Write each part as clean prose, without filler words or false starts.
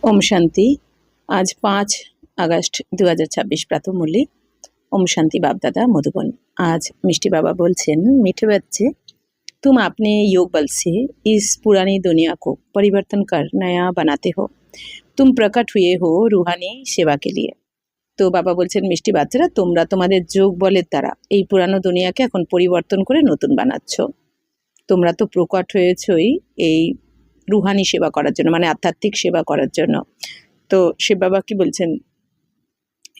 ओम शांति। आज 5 আগস্ট 2026 प्रातः मूल्य। ओम शांति बाप दादा मधुबन। आज मिष्टी बाबा बोलছেন, मीठे बच्चे, तुम अपने योग बल से इस पुरानी दुनिया को परिवर्तन कर नया बनाते हो। तुम प्रकट हुए हो रूहानी सेवा के लिए। তো বাবা বলছেন, মিষ্টি বাচ্চারা, তোমরা তোমাদের যোগ বলের দ্বারা এই পুরানো দুনিয়াকে এখন পরিবর্তন করে নতুন বানাচ্ছ। তোমরা তো প্রকট হয়েছই এই রুহানি সেবা করার জন্য, মানে আধ্যাত্মিক সেবা করার জন্য। তো শিব বাবা কি বলছেন,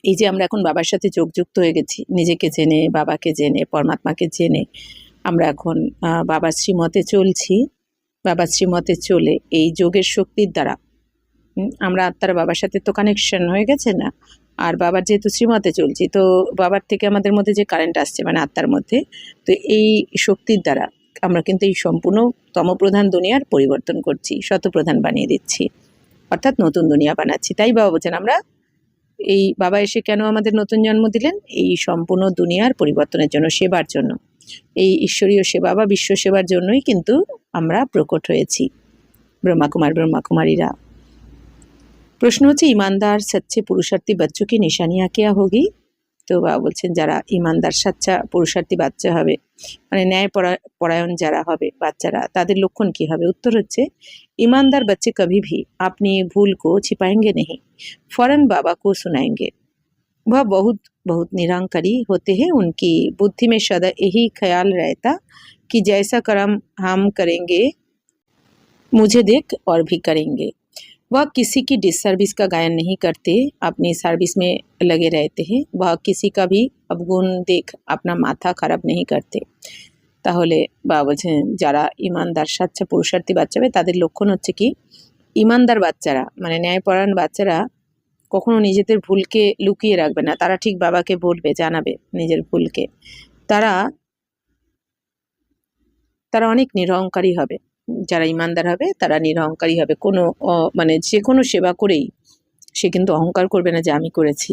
এই যে আমরা এখন বাবার সাথে যোগযুক্ত হয়ে গেছি, নিজেকে জেনে, বাবাকে জেনে, পরমাত্মাকে জেনে আমরা এখন বাবার শ্রীমতে চলছি। বাবার শ্রীমতে চলে এই যোগের শক্তির দ্বারা আমরা আত্মারা বাবার সাথে তো কানেকশন হয়ে গেছে না, আর বাবার যেহেতু শ্রীমতে চলছি, তো বাবার থেকে আমাদের মধ্যে যে কারেন্ট আসছে, মানে আত্মার মধ্যে, তো এই শক্তির দ্বারা আমরা কিন্তু এই সম্পূর্ণ তমপ্রধান দুনিয়ার পরিবর্তন করছি, শতপ্রধান বানিয়ে দিচ্ছি, অর্থাৎ নতুন দুনিয়া বানাচ্ছি। তাই বাবা বলছেন, আমরা এই বাবা এসে কেন আমাদের নতুন জন্ম দিলেন? এই সম্পূর্ণ দুনিয়ার পরিবর্তনের জন্য, সেবার জন্য, এই ঈশ্বরীয় সেবা বা বিশ্ব সেবার জন্যই কিন্তু আমরা প্রকট হয়েছি ব্রহ্মাকুমার ব্রহ্মাকুমারীরা। প্রশ্ন হচ্ছে, ईमानदार सच्चे पुरुषार्थी बच्चों की निशानियाँ क्या होगी? তো বাবা বলছেন, যারা ইমানদার সাচ্চা পুরুষার্থী বাচ্চা হবে, মানে ন্যায় পরায়ণ যারা হবে বাচ্চারা, তাদের লক্ষণ কি হবে? উত্তর হচ্ছে, ईमानदार बच्चे कभी भी अपनी भूल को छिपाएंगे नहीं, फौरन बाबा को सुनाएंगे। वह बहुत बहुत निरंकारी होते हैं। उनकी बुद्धि में सदा यही ख्याल रहता कि जैसा कर्म हम करेंगे मुझे देख और भी करेंगे। वह किसी की डिससर्विस का गायन नहीं करते, अपनी सर्विस में लगे रहते हैं। वह किसी का भी अवगुण देख अपना माथा खराब नहीं करते। তাহলে বাবা বলছেন, যারা ইমানদার সাচ্চা পুরুষার্থী বাচ্চা হবে, তাদের লক্ষণ হচ্ছে কি, ইমানদার বাচ্চারা মানে ন্যায়পরায়ণ বাচ্চারা কখনো নিজেদের ভুলকে লুকিয়ে রাখবে না। তারা ঠিক বাবাকে বলবে, জানাবে নিজের ভুলকে। তারা তারা অনেক নিরহংকারী হবে। যারা ইমানদার হবে তারা নিরহংকারী হবে। কোনো মানে যে কোনো সেবা করেই সে কিন্তু অহংকার করবে না যে আমি করেছি।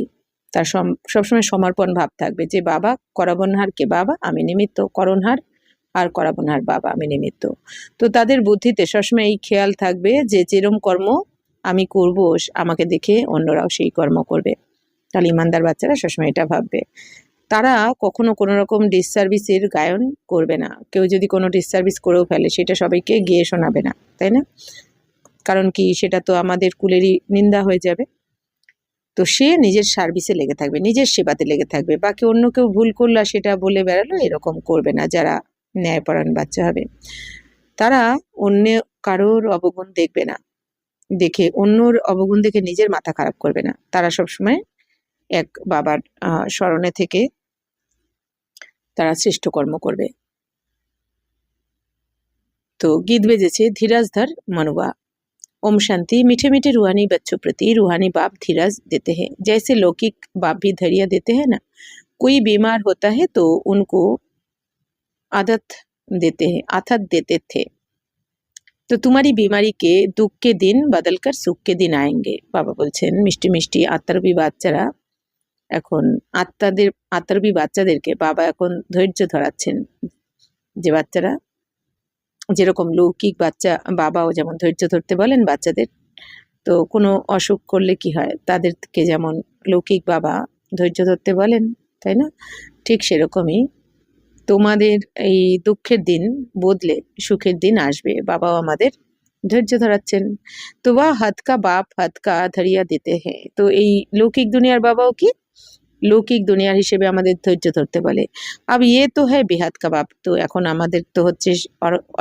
তার সবসময় সমর্পণ ভাব থাকবে, যে বাবা করাবনহার কে বাবা, আমি নিমিত্ত, করণহার আর করাবনহার বাবা, আমি নিমিত্ত। তো তাদের বুদ্ধিতে সবসময় এই খেয়াল থাকবে যে যেরম কর্ম আমি করব, আমাকে দেখে অন্যরাও সেই কর্ম করবে। তাহলে ইমানদার বাচ্চারা সবসময় এটা ভাববে। তারা কখনো কোনো রকম ডিসসার্ভিসের গায়ন করবে না। কেউ যদি কোনো ডিসসার্ভিস করেও ফেলে, সেটা সবাইকে গিয়ে শোনাবে না, তাই না? কারণ কি, সেটা তো আমাদের কুলেরই নিন্দা হয়ে যাবে। তো সে নিজের সার্ভিসে লেগে থাকবে, নিজের সেবাতে লেগে থাকবে। বাকি অন্য কেউ ভুল করলো সেটা বলে বেড়ালো, এরকম করবে না যারা ন্যায়পরায়ণ বাচ্চা হবে। তারা অন্য কারোর অবগুণ দেখবে না, দেখে অন্যর অবগুণ দেখে নিজের মাথা খারাপ করবে না। তারা সবসময় এক বাবার স্মরণে থেকে তারা শ্রেষ্ঠ কর্ম করবে। তো গীত বেজেছে, ধীরাজ ধর मनुआ। ओम शांति। मीठे मीठे रूहानी बच्चों प्रति रूहानी बाप धीरज देते हैं, जैसे लौकिक बाप भी धैर्य देते हैं ना। कोई बीमार होता है तो उनको आदत आथत देते थे। तो तुम्हारी बीमारी के दुख के दिन बदलकर सुख के दिन आएंगे। बाबा বলছেন, মিষ্টি মিষ্টি আত্মারবি বাচ্চারা এখন আত্মারবি বাচ্চাদেরকে বাবা এখন ধৈর্য ধরাচ্ছেন। যে বাচ্চারা যেরকম লৌকিক বাচ্চা, বাবাও যেমন ধৈর্য ধরতে বলেন বাচ্চাদের, তো কোনো অসুখ করলে কি হয়, তাদেরকে যেমন লৌকিক বাবা ধৈর্য ধরতে বলেন, তাই না? ঠিক সেরকমই তোমাদের এই দুঃখের দিন বদলে সুখের দিন আসবে। বাবাও আমাদের ধৈর্য ধরাচ্ছেন। তো বা হাতকা বাপ হাতকা ধরিয়া দিতে হ্যাঁ। তো এই লৌকিক দুনিয়ার বাবাও কি লৌকিক দুনিয়ার হিসেবে আমাদের ধৈর্য ধরতে বলে। আব ইয়ে তো হ্যাঁ বেহাত কা বাপ। তো এখন আমাদের তো হচ্ছে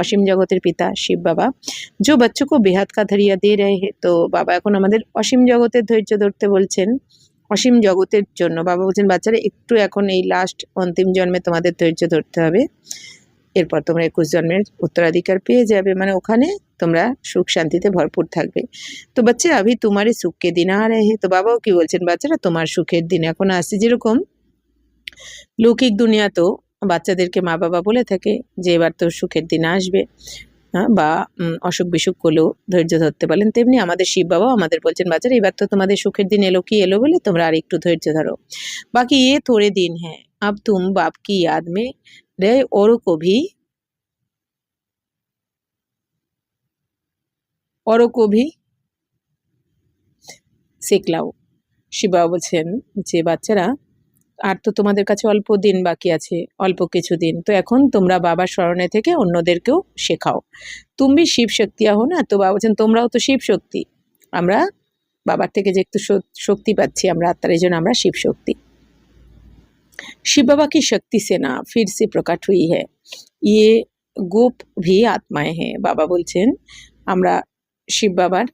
অসীম জগতের পিতা শিব বাবা, जो बच्चों को बेहद का धैर्य दे रहे हैं। তো বাবা এখন আমাদের অসীম জগতের ধৈর্য ধরতে বলছেন, অসীম জগতের জন্য। বাবা বলছেন, বাচ্চারা একটু এখন এই লাস্ট অন্তিম জন্মে তোমাদের ধৈর্য ধরতে হবে, এরপর তোমরা 21 জন্মের উত্তরাধিকার পেয়ে যাবে, মানে ওখানে তোমরা সুখ শান্তিতে ভরপুর থাকবে। তো বাচ্চা আভি তোমার সুখকে দিন আ রে। তো বাবাও কি বলছেন, বাচ্চারা তোমার সুখের দিন এখন আসছে। যেরকম লৌকিক দুনিয়া তো বাচ্চাদেরকে মা বাবা বলে থাকে যে এবার তো সুখের দিন আসবে, বা অসুখ বিসুখ করলেও ধৈর্য ধরতে বলেন, তেমনি আমাদের শিব বাবাও আমাদের বলছেন, বাচ্চারা এবার তো তোমাদের সুখের দিন এলো, কি এলো বলে তোমরা আর একটু ধৈর্য ধরো। বাকি ये थोड़े दिन हैं, अब तुम बाप की याद में रहे औरों को भी সেকলাও। শিব বাবা বলছেন যে বাচ্চারা আর তো তোমাদের কাছে অল্প দিন বাকি আছে, অল্প কিছু দিন, তো এখন তোমরা বাবার স্মরণে থেকে অন্যদেরকেও শেখাও। তুমি শিব শক্তিয়া হো না, তো বাবা বলছেন তোমরাও তো শিব শক্তি। আমরা বাবার থেকে যে একটু শক্তি পাচ্ছি আমরা আত্মার, এই জন্য আমরা শিব শক্তি। शिव बाबा की शक्ति से ना फिर से प्रकट हुई है, ये গোপ ভি আত্মায় হ্যাঁ। বাবা বলছেন আমরা শিব বাবার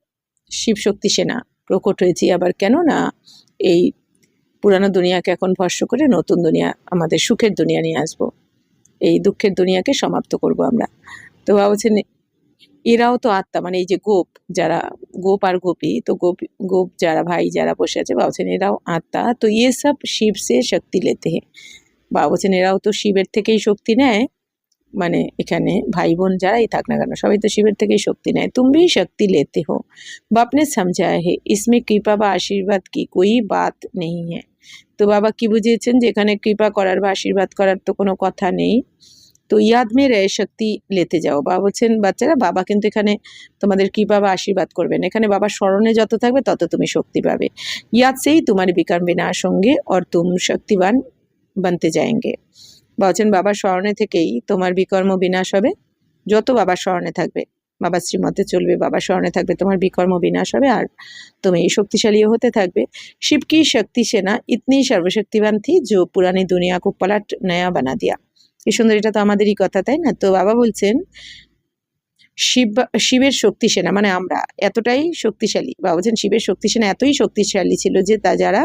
শিব শক্তি সেনা প্রকট হয়েছি আবার, কেন না এই পুরানো দুনিয়াকে এখন ভস্ম করে নতুন দুনিয়া, আমাদের সুখের দুনিয়া নিয়ে আসবো, এই দুঃখের দুনিয়াকে সমাপ্ত করব আমরা। তো বাবা বলছেন এরাও তো আত্মা, মানে এই যে গোপ যারা, গোপ আর গোপী, তো গোপ গোপ যারা ভাই যারা বসে আছে বাবা বলছেন এরাও আত্মা, তো ইয়ে সব শিব সে শক্তি লেতে হ্যাঁ। বাবা বলছেন এরাও তো শিবের থেকেই শক্তি নেয়, মানে এখানে ভাই বোন যারাই থাক না কেন সবাই তো শিবের থেকেই শক্তি নেয়। तुम भी शक्ति लेते हो, बाप ने समझाया है इसमें কৃপা বা আশীর্বাদ কি कोई बात नहीं है। তো বাবা কি বুঝিয়েছেন যে এখানে কৃপা করার বা আশীর্বাদ করার তো কোনো কথা নেই। তো ইয়াদ মে রে শক্তি লেতে যাও। বাবা বলছেন বাচ্চারা বাবা কিন্তু এখানে তোমাদের কৃপা বা আশীর্বাদ করবেন, এখানে বাবার স্মরণে যত থাকবে তত তুমি শক্তি পাবে। ইয়াদ সেই তোমার বিকর্ম বিনাশ होंगे और तुम शक्तिवान बनते जाएंगे। বলছেন বাবার স্মরণে থেকেই তোমার বিকর্ম বিনাশ হবে, যত বাবার স্মরণে থাকবে, বাবার শ্রীমতে চলবে, বাবার স্মরণে থাকবে, তোমার বিকর্ম বিনাশ হবে আর তুমি শক্তিশালীও হতে থাকবে। शिव की शक्ति से ना इतनी सर्वशक्तिवान थी जो पुरानी दुनिया को पलट नया बना दिया। কি সুন্দর, এটা তো আমাদেরই কথা তাই না? তো বাবা বলছেন শিবের শক্তি সেনা মানে আমরা এতটাই শক্তিশালী। বাবা বলছেন শিবের শক্তি সেনা এতই শক্তিশালী ছিল যে তা যারা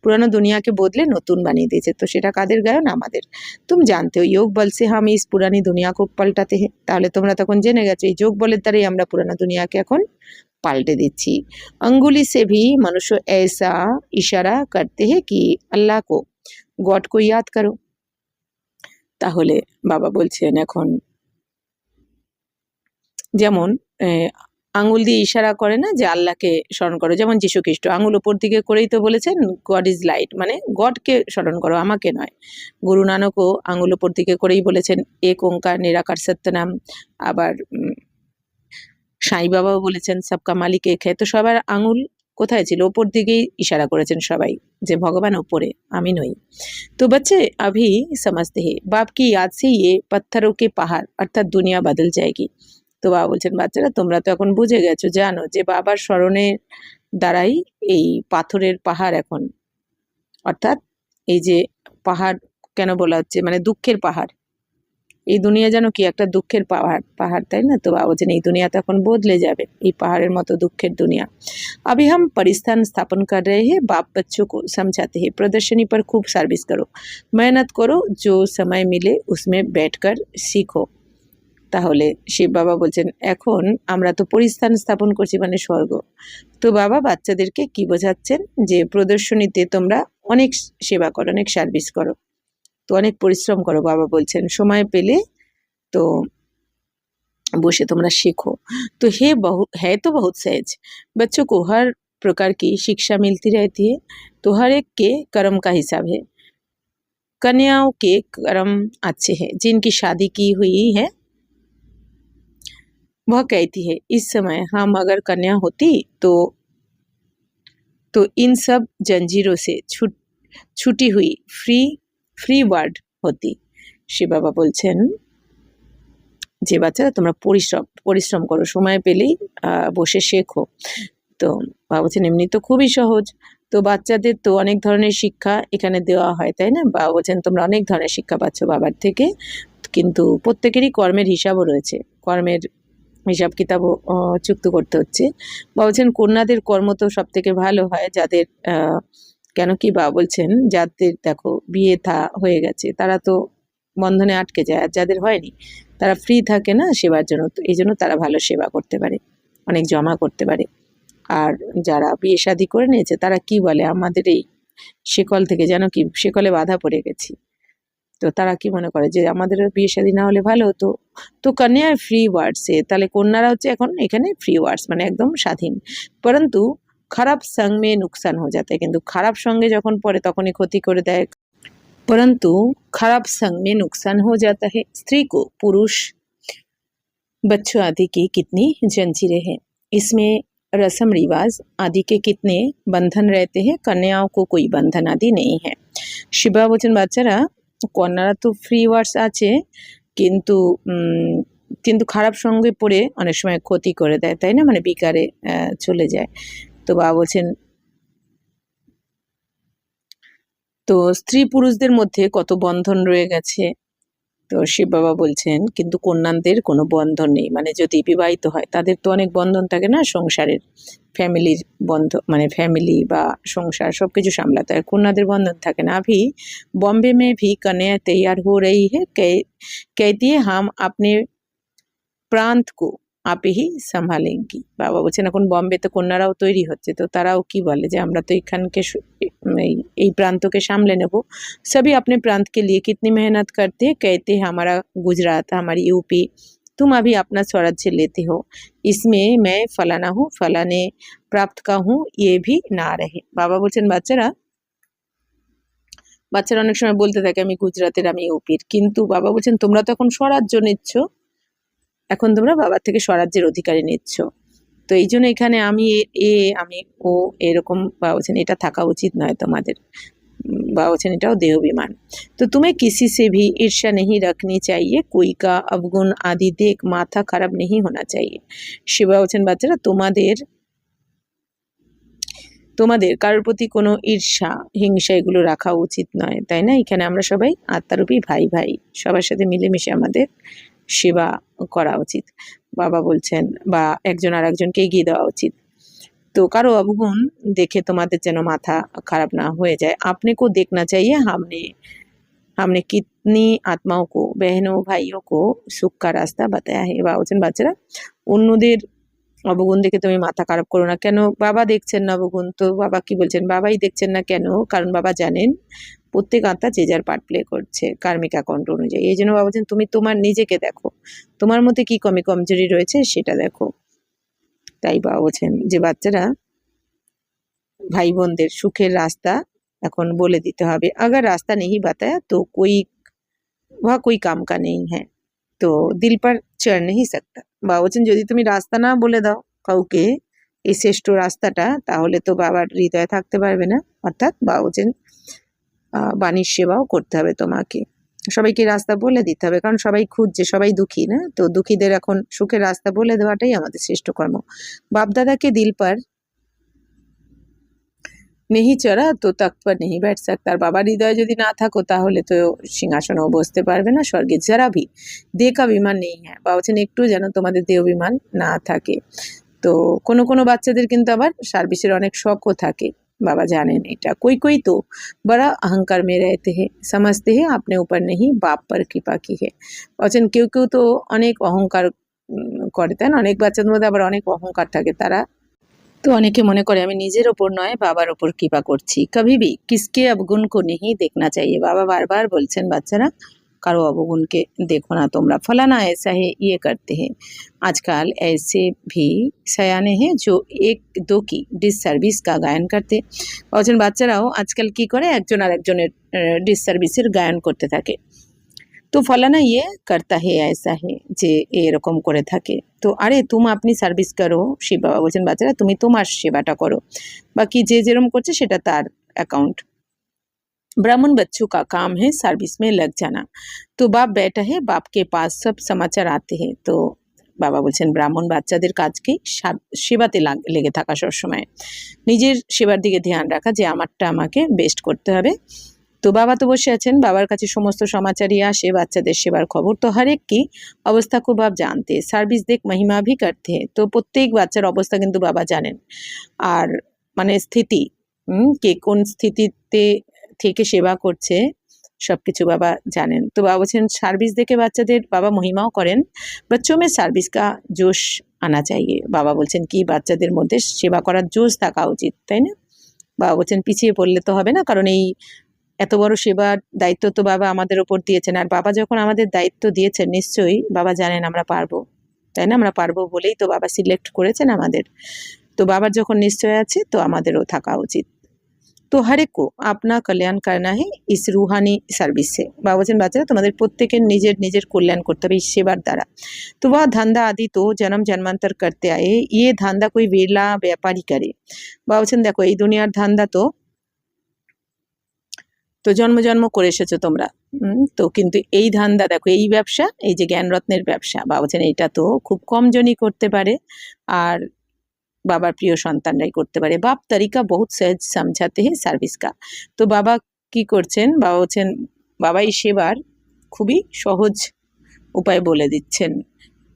পুরানো দুনিয়াকে বদলে নতুন বানিয়ে দিয়েছে, তো সেটা কাদের গায়ন? আমাদের। তুমি জানতে हो योग बल से हम इस पुरानी दुनिया को पलटाते हैं, তাহলে তোমরা তখন জেনে গেছো এই যোগ বলের দ্বারাই আমরা পুরানো দুনিয়াকে এখন পাল্টে দিচ্ছি। अंगुली से भी मनुष्य ऐसा इशारा करते हैं कि अल्लाह को, गॉड को याद करो। তাহলে বাবা বলছেন এখন যেমন আঙুল দিয়ে ইশারা করে না যে আল্লাহকে স্মরণ করো, যেমন যীশু খ্রিস্ট আঙুল ওপর দিকে করেই তো বলেছেন গড ইজ লাইট, মানে গডকে স্মরণ করো, আমাকে নয়। গুরু নানকও আঙুল ওপর দিকে করেই বলেছেন এক ওঙ্কার নিরাকার সত্যনাম। আবার সাই বাবাও বলেছেন সবকা মালিক এক হ্যায়। তো সবার আঙুল কোথায় ছিল? ওপর দিকেই ইশারা করেছেন সবাই যে ভগবান ওপরে, আমি নই। তো बच्चे अभी समझते हैं बाप की याद से ये पत्थरों के पहाड़ अर्थात दुनिया बदल जाएगी। তো বাবা বলছেন বাচ্চারা তোমরা তো এখন বুঝে গেছো, জানো যে বাবার স্মরণের দ্বারাই এই পাথরের পাহাড় এখন, অর্থাৎ এই যে পাহাড় কেন বলা হচ্ছে, মানে দুঃখের পাহাড়, এই দুনিয়া যেন কি একটা দুঃখের পাহাড় পাহাড় তাই না? তো বাবা বলছেন এই দুনিয়া তো এখন বদলে যাবে, এই পাহাড়ের মতো দুঃখের দুনিয়া। अभी हम परिस्थान स्थापन कर रहे हैं, बाप बच्चों को समझाते हैं प्रदर्शनी पर खूब सर्विस करो, मेहनत करो, जो समय मिले उसमें बैठकर सीखो। তাহলে শিব বাবা বলছেন এখন আমরা তো পরিস্থান স্থাপন করছি মানে স্বর্গ। তো বাবা বাচ্চাদেরকে কি বোঝাচ্ছেন যে প্রদর্শনীতে তোমরা অনেক সেবা করো, অনেক সার্ভিস করো, তো অনেক পরিশ্রম করো। বাবা বলছেন সময় পেলে তো বসে তোমরা শেখো। तो है तो बहुत सहज, बच्चों को हर प्रकार की शिक्षा मिलती रहती है, तो हर एक के कर्म का हिसाब है। कन्याओं के कर्म अच्छे हैं, जिनकी शादी की हुई है वह कहती है इस समय हम अगर कन्या होती तो इन सब जंजीरों से छुटी हुई फ्री वर्ड होती। শিব বাবা বলছেন যে বাচ্চারা তোমরা পরিশ্রম করো, সময় পেলেই বসে শেখো। তো বাবা বলছেন এমনি তো খুবই সহজ, তো বাচ্চাদের তো অনেক ধরনের শিক্ষা এখানে দেওয়া হয় তাই না? বাবা বলছেন তোমরা অনেক ধরনের শিক্ষা পাচ্ছ বাবার থেকে, কিন্তু প্রত্যেকেরই কর্মের হিসাবও রয়েছে, কর্মের হিসাব কিতাবও চুক্ত করতে হচ্ছে। বাবা বলছেন কন্যাদের কর্ম তো সব থেকে ভালো হয় যাদের কেন কি বাবা বলছেন যাদের দেখো বিয়ে হয়ে গেছে তারা তো বন্ধনে আটকে যায়, আর যাদের হয়নি তারা ফ্রি থাকে না সেবার জন্য, তো এই জন্য তারা ভালো সেবা করতে পারে, অনেক জমা করতে পারে। আর যারা বিয়ে শাদী করে নিয়েছে তারা কি বলে আমাদের এই শেকল থেকে যেন কি শেকলে বাধা পড়ে গেছি, তো তারা কি মনে করে যে আমাদের বিয়ে শাদী না হলে ভালো হতো। তো কন্যা ফ্রি ওয়ার্ডসে, তাহলে কন্যারা হচ্ছে এখন এখানে ফ্রি ওয়ার্ডস মানে একদম স্বাধীন। পরন্তু খারাপ সঙ্গে নুকসান হয়ে যাতে, কিন্তু খারাপ সঙ্গে যখন পড়ে তখনই ক্ষতি করে দেয়। परंतु खराब संग में नुकसान हो जाता है। स्त्री को पुरुष बच्चों आदि की कितनी जंजीरें हैं, इसमें रस्म रिवाज आदि के कितने बंधन रहते हैं, कन्याओं को कोई बंधन आदि नहीं है। শিবা বলছেন বাচ্চারা কন্যারা তো ফ্রি ওয়ার্ডস আছে, কিন্তু কিন্তু খারাপ সঙ্গে পড়ে অনেক সময় ক্ষতি করে দেয়, তাই না, মানে বিকারে চলে যায়। তো বাবা বলছেন তো স্ত্রী পুরুষদের মধ্যে কত বন্ধন রয়ে গেছে। তো শিব বাবা বলছেন কিন্তু কন্যাদের কোনো বন্ধন নেই, মানে যদি বিবাহিত হয় তাদের তো অনেক বন্ধন থাকে না, সংসারের ফ্যামিলির মানে ফ্যামিলি বা সংসার সব কিছু সামলাতে হয়, কন্যাদের বন্ধন থাকে না। अभी बॉम्बे में भी कन्या तैयार हो रही है, कहती है हम अपने প্রান্ত কো আপেহি সামহালেঙ্গি। বাবা বলছেন এখন বম্বেতে কন্যারাও তৈরি হচ্ছে, তো তারাও কি বলে যে আমরা তো এখানকে এই প্রান্তকে সামলে নেব। সবই अपने प्रांत के लिए कितनी मेहनत करते हैं, कहते हैं हमारा गुजरात हमारी यूपी, तुम अभी अपना स्वराज्य लेते हो, इसमें मैं फलाना हूँ फलाने प्राप्त का हूँ, ये भी ना रहे। বাবা বলছেন বাচ্চারা অনেক সময় বলতে থাকে আমি গুজরাটের আমি ইউপির, কিন্তু বাবা বলছেন তোমরা তো এখন স্বরাজ্য নিচ্ছ, এখন তোমরা বাবার থেকে স্বরাজ্যের অধিকারী নিচ্ছ, তো এই জন্য এখানে আমি আমি ও এরকম বাবা বলছেন এটা থাকা উচিত নয় তোমাদের। बाबा বলছেন এটাও देहाभिमान। तो तुम्हें किसी से भी ईर्ष्या नहीं रखनी चाहिए, कोई का अवगुण आदि देख माथा खराब नहीं होना चाहिए। শিবা বলছেন বাচ্চারা তোমাদের কারোর প্রতি কোনো ঈর্ষা হিংসা এগুলো রাখা উচিত নয়, তাই না। এখানে আমরা সবাই আত্মারূপী ভাই ভাই, সবার সাথে মিলেমিশে আমাদের সেবা করা উচিত। বাবা বলছেন বা একজন আর একজনকে এগিয়ে দেওয়া উচিত। तो कारो अवगुण देखे तुम्हारे যেন মাথা খারাপ না হয়ে যায়। आपने को देखना चाहिए हमने हमने कितनी आत्माओं को बहनों भाइयों को सुख का रास्ता बताया है। বাবা বলছেন বাচ্চারা অন্যদের অবগুণ দেখে তুমি মাথা খারাপ করো না। কেন বাবা দেখছেন না অবগুণ, তো বাবা কি বলছেন বাবাই দেখছেন না কেন, কারণ বাবা জানেন প্রত্যেক আত্মা যে যার পার্ট প্লে করছে কার্মিক অ্যাকাউন্ট অনুযায়ী। এই জন্য বাবা বলছেন তুমি তোমার নিজেকে দেখো, তোমার মধ্যে কি কমজোরি রয়েছে সেটা দেখো। তাই বাবা বলছেন যে বাচ্চারা ভাই বোনদের সুখের রাস্তা এখন বলে দিতে হবে। अगर रास्ता नहीं बताया तो कोई काम का नहीं है, तो दिल पर चढ़ नहीं सकता। বাবা বলছেন যদি তুমি রাস্তা না বলে দাও কাউকে এই শ্রেষ্ঠ রাস্তাটা, তাহলে তো বাবার হৃদয়ে থাকতে পারবে না। অর্থাৎ বাবা বলছেন বাণীর সেবাও করতে হবে তোমাকে, সবাইকে রাস্তা বলে দিতে হবে, কারণ সবাই খুঁজছে, সবাই দুঃখী না, তো দুঃখীদের এখন সুখের রাস্তা বলে দেওয়াটাই আমাদের শ্রেষ্ঠ কর্ম। বাপদাদাকে দিল पर नहीं चढ़ा तो तख्त पर नहीं बैठ सकता। আর বাবার হৃদয়ে যদি না থাকো তাহলে তো সিংহাসনেও বসতে পারবে না স্বর্গে। যারা ভি দেহ অভিমান নেই হ্যাঁ, বাবা বলছেন একটু যেন তোমাদের দেহ অভিমান না থাকে। তো কোনো কোনো বাচ্চাদের কিন্তু আবার সার্ভিসের অনেক শখও থাকে, बाबा जाने नहीं था। कोई कोई तो बड़ा अहंकार में रहते हैं, समझते हैं अपने ऊपर नहीं बाप पर कृपा की है। বলছেন কেউ কেউ তো অনেক অহংকার করে, তাই না, অনেক বাচ্চাদের মধ্যে আবার অনেক অহংকার থাকে, তারা তো অনেকে মনে করে আমি নিজের ওপর নয় বাবার ওপর কৃপা করছি। कभी भी किसके अवगुण को नहीं देखना चाहिए। বাবা বারবার বলছেন বাচ্চারা কারো অবগুণকে দেখো না তোমরা। फलाना ऐसा है ये करते हैं, आजकल ऐसे भी सयाने हैं जो एक दो की डिससार्विस का गायन करते। বলছেন বাচ্চারাও আজকাল কি করে একজন আর একজনের ডিসসার্ভিসের গায়ন করতে থাকে। তো फलाना ये करता है ऐसा है যে এরকম করে থাকে। তো আরে তুমি আপনি সার্ভিস করো। শিব বাবা বলছেন বাচ্চারা তুমি তোমার সেবাটা করো, বাকি যে যেরকম করছে সেটা তার অ্যাকাউন্ট। ब्राह्मण बच्चों का काम है सर्विस में लग जाना, तो बाप बैठा है बाप के पास सब समाचार आते हैं। तो বাবা বলছেন ব্রাহ্মণ বাচ্চাদের কাজকে সেবাতে লেগে থাকা, সবসময় নিজের সেবার দিকে ধ্যান রাখা যে আমারটা আমাকে বেস্ট করতে হবে। তো বাবা তো বসে আছেন, বাবার কাছে সমস্ত সমাচারই আসে, বাচ্চাদের সেবার খবর। তো হরেক কি অবস্থা খুব বাপ জানতে, সার্ভিস দেখ মহিমা ভি করতে। তো প্রত্যেক বাচ্চার অবস্থা কিন্তু বাবা জানেন, আর মানে স্থিতি কে কোন স্থিতিতে থেকে সেবা করছে সবকিছু বাবা জানেন। তো বাবা বলছেন সার্ভিস দেখে বাচ্চাদের বাবা মহিমাও করেন। বাচ্চোं में सर्विस का जोश आना चाहिए। বাবা বলছেন কি বাচ্চাদের মধ্যে সেবা করার জোশ থাকা উচিত, তাই না। বাবা বলছেন পিছিয়ে পড়লে তো হবে না, কারণ এই এত বড় সেবার দায়িত্ব তো বাবা আমাদের ওপর দিয়েছেন, আর বাবা যখন আমাদের দায়িত্ব দিয়েছেন নিশ্চয়ই বাবা জানেন আমরা পারবো, তাই না, আমরা পারবো বলেই তো বাবা সিলেক্ট করেছেন আমাদের। তো বাবার যখন নিশ্চয় আছে তো আমাদেরও থাকা উচিত। তো हर एक को अपना कल्याण करना है इस रूहानी सर्विस से। বাবা বলছেন বাচ্চারা তোমাদের প্রত্যেকের নিজের নিজের কল্যাণ করতে হবে এই সেবার দ্বারা। तो वह धंधा आदि तो जन्म जन्मांतर करते आए, ये धंधा कोई वेला व्यापारी करे। বাবা বলছেন দেখো এই দুনিয়ার ধান্দা তো জন্ম জন্ম করে এসেছো তোমরা। তো কিন্তু এই ধান্দা দেখো, এই ব্যবসা, এই যে জ্ঞান রত্নের ব্যবসা, বাবা বলছেন এইটা তো খুব কম জনই করতে পারে, আর বাবার প্রিয় সন্তানরাই করতে পারে। বাপ তরিকা বহুত সহজ সমঝাতে হে সার্ভিস কা। তো বাবা কি করছেন, বাবা বলছেন বাবা এই সেবার খুবই সহজ উপায় বলে দিচ্ছেন।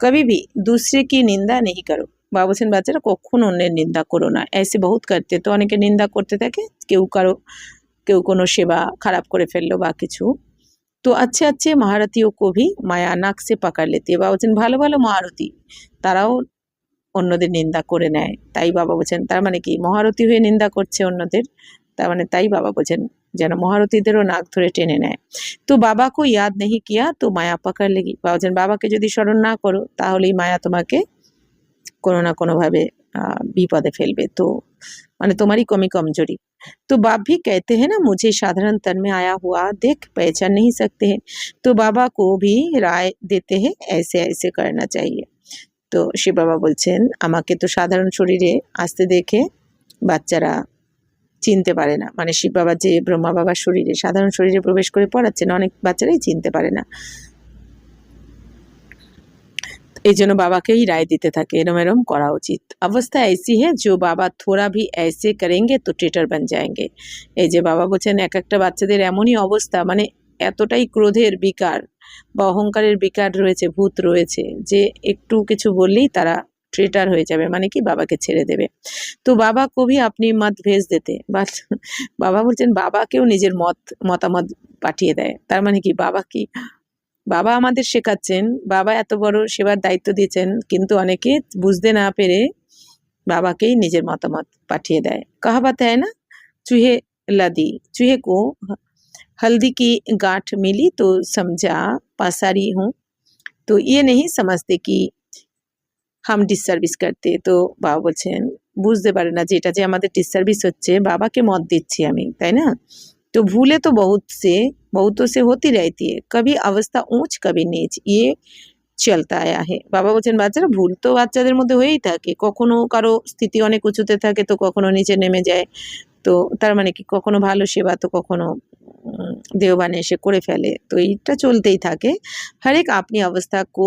কবি ভি দুসরে কি নিন্দা নেই করো। বাবা বলছেন বাচ্চারা কখনো অন্যের নিন্দা করো না। এসে বহুত করতে, তো অনেকে নিন্দা করতে থাকে, কেউ কোনো সেবা খারাপ করে ফেললো বা কিছু। তো अच्छे अच्छे महारथियों को भी माया नाक से पकड़ लेती है। বাবা বলছেন ভালো ভালো মহারথী তারাও অন্যদের নিন্দা করে নেয়। তাই বাবা বলছেন তার মানে কি মহারথী হয়ে নিন্দা করছে অন্যদের, তার মানে তাই বাবা বলছেন যেন মহারথীদেরও নাক ধরে টেনে নেয়। তো বাবা কো ইয়াদ নেহি কিয়া তো মায়া পাকার লেগি। বাবা বলছেন বাবাকে যদি স্মরণ না করো তাহলেই মায়া তোমাকে কোনো না কোনোভাবে বিপদে ফেলবে। তো মানে তোমারই কমি কমজোরি। तो बाप भी कहते हैं ना मुझे साधारण तन में आया हुआ देख पहचान नहीं सकते हैं। तो बाबा को भी राय देते हैं ऐसे ऐसे करना चाहिए। তো শিব বাবা বলছেন আমাকে তো সাধারণ শরীরে আসতে দেখে বাচ্চারা চিনতে পারে না, মানে শিব বাবা যে ব্রহ্মা বাবার শরীরে সাধারণ শরীরে প্রবেশ করে পড়াচ্ছেন অনেক বাচ্চারাই চিনতে পারে না। এই জন্য বাবাকেই রায় দিতে থাকে এরম এরম করা উচিত। অবস্থা ऐसी है जो बाबा थोड़ा भी ऐसे करेंगे तो ट्रेटर बन जाएंगे। এই যে বাবা বলছেন এক একটা বাচ্চাদের এমনই অবস্থা, মানে এতটাই ক্রোধের বিকার বা অহংকারের বিকার রয়েছে, ভূত রয়েছে, যে একটু কিছু বললেই তারা ট্রেটার হয়ে যাবে, মানে কি বাবাকে ছেড়ে দেবে। তো বাবা কবি আপনি মত ভেজ দিতে, বাট বাবা বলছেন বাবাকেও নিজের মতামত পাঠিয়ে দেয়। তার মানে কি বাবা আমাদের শেখাচ্ছেন, বাবা এত বড় সেবার দায়িত্ব দিয়েছেন, কিন্তু অনেকে বুঝতে না পেরে বাবাকেই নিজের মতামত পাঠিয়ে দেয়। कहावत है ना चूहे लदी, चूहे को हल्दी की गांठ मिली तो समझा पासारी हूँ। तो ये नहीं समझते कि हम डिससार्विस करते। তো বাবা বলছেন বুঝতে পারে না যে এটা যে আমাদের ডিসসার্ভিস হচ্ছে, বাবাকে মত দিচ্ছি আমি, তাই না। तो भूले तो बहुतों से होती रहती है, कभी अवस्था ऊंच कभी नीच, ये চলতা আয়া হে। বাবা বলছেন বাচ্চারা ভুল তো বাচ্চাদের মধ্যে হয়েই থাকে, কখনো কারো স্থিতি অনেক উঁচুতে থাকে তো কখনো নিচে নেমে যায়। তো তার মানে কি কখনো ভালো সেবা তো কখনো দেওবানে এসে করে ফেলে, তো এইটা চলতেই থাকে। হরেক আপনি অবস্থা কো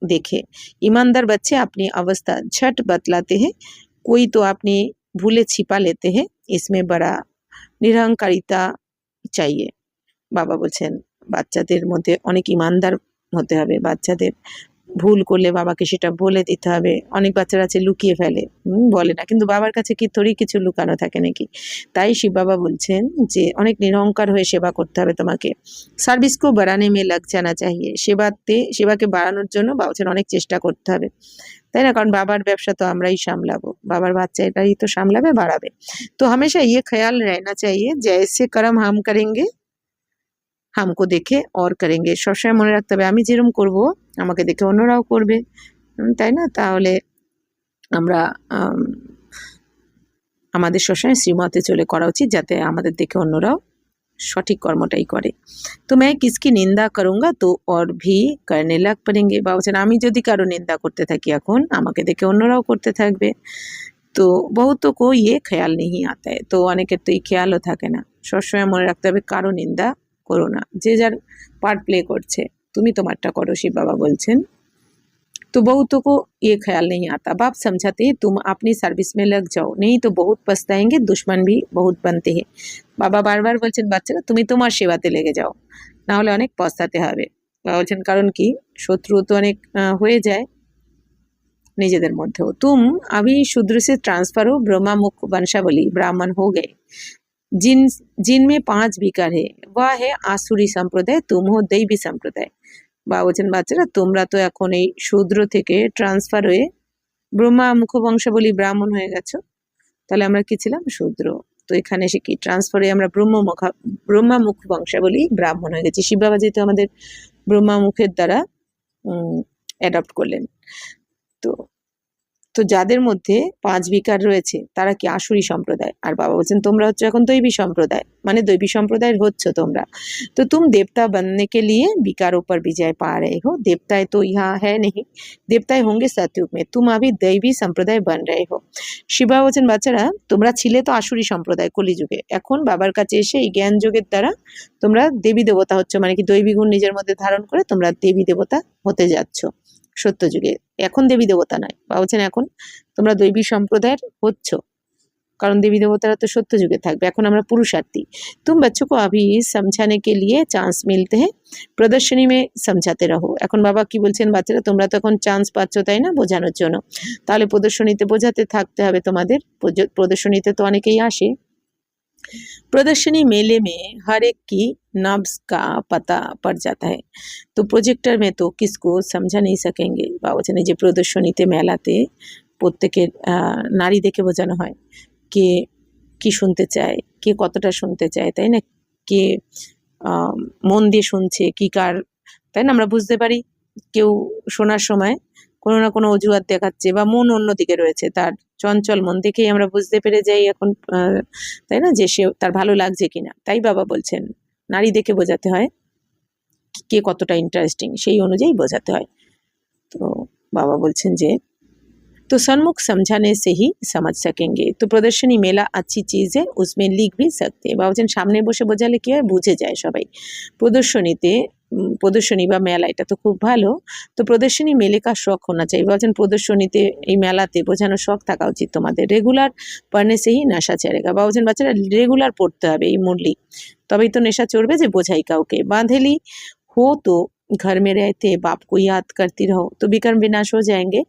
দেখে ईमानदार बच्चे अपनी अवस्था झट बतलाते हैं, कोई तो अपनी भूले छिपा लेते हैं, इसमें बड़ा নিরহংকারিতা চাইয়ে। বাবা বলছেন বাচ্চাদের মধ্যে অনেক ইমানদার হতে হবে, বাচ্চাদের ভুল করলে বাবাকে সেটা বলে দিতে হবে। অনেক বাচ্চারা আছে লুকিয়ে ফেলে, বলে না, কিন্তু বাবার কাছে কি থোড়ি কিছু লুকানো থাকে নাকি। তাই শিব বাবা বলছেন যে অনেক নিরহংকার হয়ে সেবা করতে হবে তোমাকে। সার্ভিসকো বাড়ানে মে লাগ জানা চাহিয়ে, সেবাকে বাড়ানোর জন্য বাবা বলছেন অনেক চেষ্টা করতে হবে, তাই না, কারণ বাবার ব্যবসা তো আমরাই সামলাবো, বাবার বাচ্চা এটাই তো সামলাবে, বাড়াবে। তো হামেশা ইয়ে খেয়াল रहना चाहिए जैसे कर्म हम करेंगे हमको দেখে और करेंगे। সবসময় মনে রাখতে হবে আমি যেরকম করব আমাকে দেখে অন্যরাও করবে, তাই না। তাহলে আমরা আমাদের সবসময় শ্রীমতে চলে করা উচিত, যাতে আমাদের দেখে অন্যরাও সঠিক কর্মটাই করে। তো मैं किसकी निंदा करूंगा तो और भी करने लग पड़ेंगे। বাবা বলছেন আমি যদি কারো নিন্দা করতে থাকি এখন আমাকে দেখে অন্যরাও করতে থাকবে। তো বহুতোं को ये ख्याल नहीं आता है। তো অনেকের তো এই খেয়ালও থাকে না। সবসময় মনে রাখতে হবে কারো নিন্দা করো না, যে যার পার্ট প্লে করছে, তুমি তোমারটা করো, শিব বাবা বলছেন। तो बहुतों को ये ख्याल नहीं आता, बाप समझाते हैं तुम अपनी सर्विस में लग जाओ, नहीं तो बहुत पछताएंगे, दुश्मन भी बहुत बनते हैं। বাবা বারবার বলছেন বাচ্চারা তুমি তোমার সেবাতে লেগে যাও, না হলে অনেক পস্তাতে হবে। বাবা বলছেন কারণ কি শত্রু তো অনেক হয়ে যায় নিজেদের মধ্যেও। तुम अभी शूद्र से ट्रांसफर हो, ब्रह्मा मुख वंशावली ब्राह्मण हो गए, जिनमें 5 विकार है, वह है आसुरी संप्रदाय, तुम हो दैवी संप्रदाय। বাবা বলছেন বাচ্চারা তোমরা তো এখন এই শূদ্র থেকে ট্রান্সফার হয়ে ব্রহ্মা মুখ বংশাবলী ব্রাহ্মণ হয়ে গেছো, তাহলে আমরা কি ছিলাম শূদ্র, তো এখানে এসে কি ট্রান্সফার হয়ে আমরা ব্রহ্মা মুখ বংশাবলী ব্রাহ্মণ হয়ে গেছি। শিব বাবা যেহেতু আমাদের ব্রহ্মা মুখের দ্বারা অ্যাডপ্ট করলেন। তো তো যাদের মধ্যে 5 বিকার রয়েছে তারা কি আসুরি সম্প্রদায়। আর বাবা বলছেন তোমরা হচ্ছে এখন দৈবী সম্প্রদায়, মানে দৈবী সম্প্রদায়ের হচ্ছ তোমরা। तो तुम देवता बनने के लिए विकारों पर विजय पा रहे हो। देवताएं तो यहाँ है नहीं, देवताएं होंगे सतयुग में, तुम अभी दैवी সম্প্রদায় बन रहे हो। শিবা বলছেন বাচ্চারা তোমরা ছিলে তো আসুরি সম্প্রদায় কলিযুগে, এখন বাবার কাছে এসে এই জ্ঞান যোগের দ্বারা তোমরা দেবী দেবতা হচ্ছ, মানে কি দৈবী গুণ নিজের মধ্যে ধারণ করে তোমরা দেবী দেবতা হতে যাচ্ছ সত্যযুগে। এখন দেবী দেবতা নয়, বা বলছেন এখন তোমরা দৈবী সম্প্রদায়ের হচ্ছ, कारण देवी देवतारा तो सत्य जुगे থাকবে, এখন আমরা পুরুষার্থী। तुम बच्चों को अभी समझाने के लिए चांस मिलते हैं, प्रदर्शनी में समझाते रहो। এখন বাবা কি বলছেন বাচ্চারা তোমরা তো এখন চান্স পাচ্ছ তাই না বোঝানোর জন্য, তাহলে প্রদর্শনীতে বোঝাতে থাকতে হবে তোমাদের। প্রদর্শনীতে তো অনেকেই আসে। प्रदर्शनी मेले में हर एक की नब्ज का पता पड़ जाता है, तो प्रोजेक्टर में तो किसको समझा नहीं सकेंगे। বা বলছেন এই যে প্রদর্শনীতে মেলাতে প্রত্যেকের নারী দেখে বোঝানো হয় কে কি শুনতে চায়, কে কতটা শুনতে চায়, তাই না, কে মন দিয়ে শুনছে কি কার, তাই না, আমরা বুঝতে পারি কেউ শোনার সময় কোনো না কোনো অজুহাত দেখাচ্ছে বা মন অন্যদিকে রয়েছে, তার চঞ্চল মন দেখেই আমরা বুঝতে পেরে যাই এখন, তাই না, যে সে তার ভালো লাগছে কিনা। তাই বাবা বলছেন নারী দেখে বোঝাতে হয় কে কতটা ইন্টারেস্টিং, সেই অনুযায়ী বোঝাতে হয়। তো বাবা বলছেন যে तो सन्मुख समझाने से ही समझ सकेंगे, तो प्रदर्शनी मेला अच्छी चीज़ है, उसमें लिख भी सकते हैं। बाबा বলছেন সামনে বসে বোঝালে কি হয় বুঝে যায় সবাই। প্রদর্শনীতে প্রদর্শনী বা মেলা এটা তো খুব ভালো, তো প্রদর্শনী মেলে কা শখ হোনা চাই। বলছেন প্রদর্শনীতে এই মেলাতে বোঝানোর শখ থাকা উচিত তোমাদের। রেগুলার পড়নে সে হি নেশা চড়েগা। বাবা বলছেন বাচ্চারা রেগুলার পড়তে হবে এই মুরলি, তবেই তো নেশা চড়বে যে বোঝাই কাউকে। বাঁধেলি हो तो घर में रहते बाप को याद करती रहो, तो विकर्म विनाश हो जाएंगे।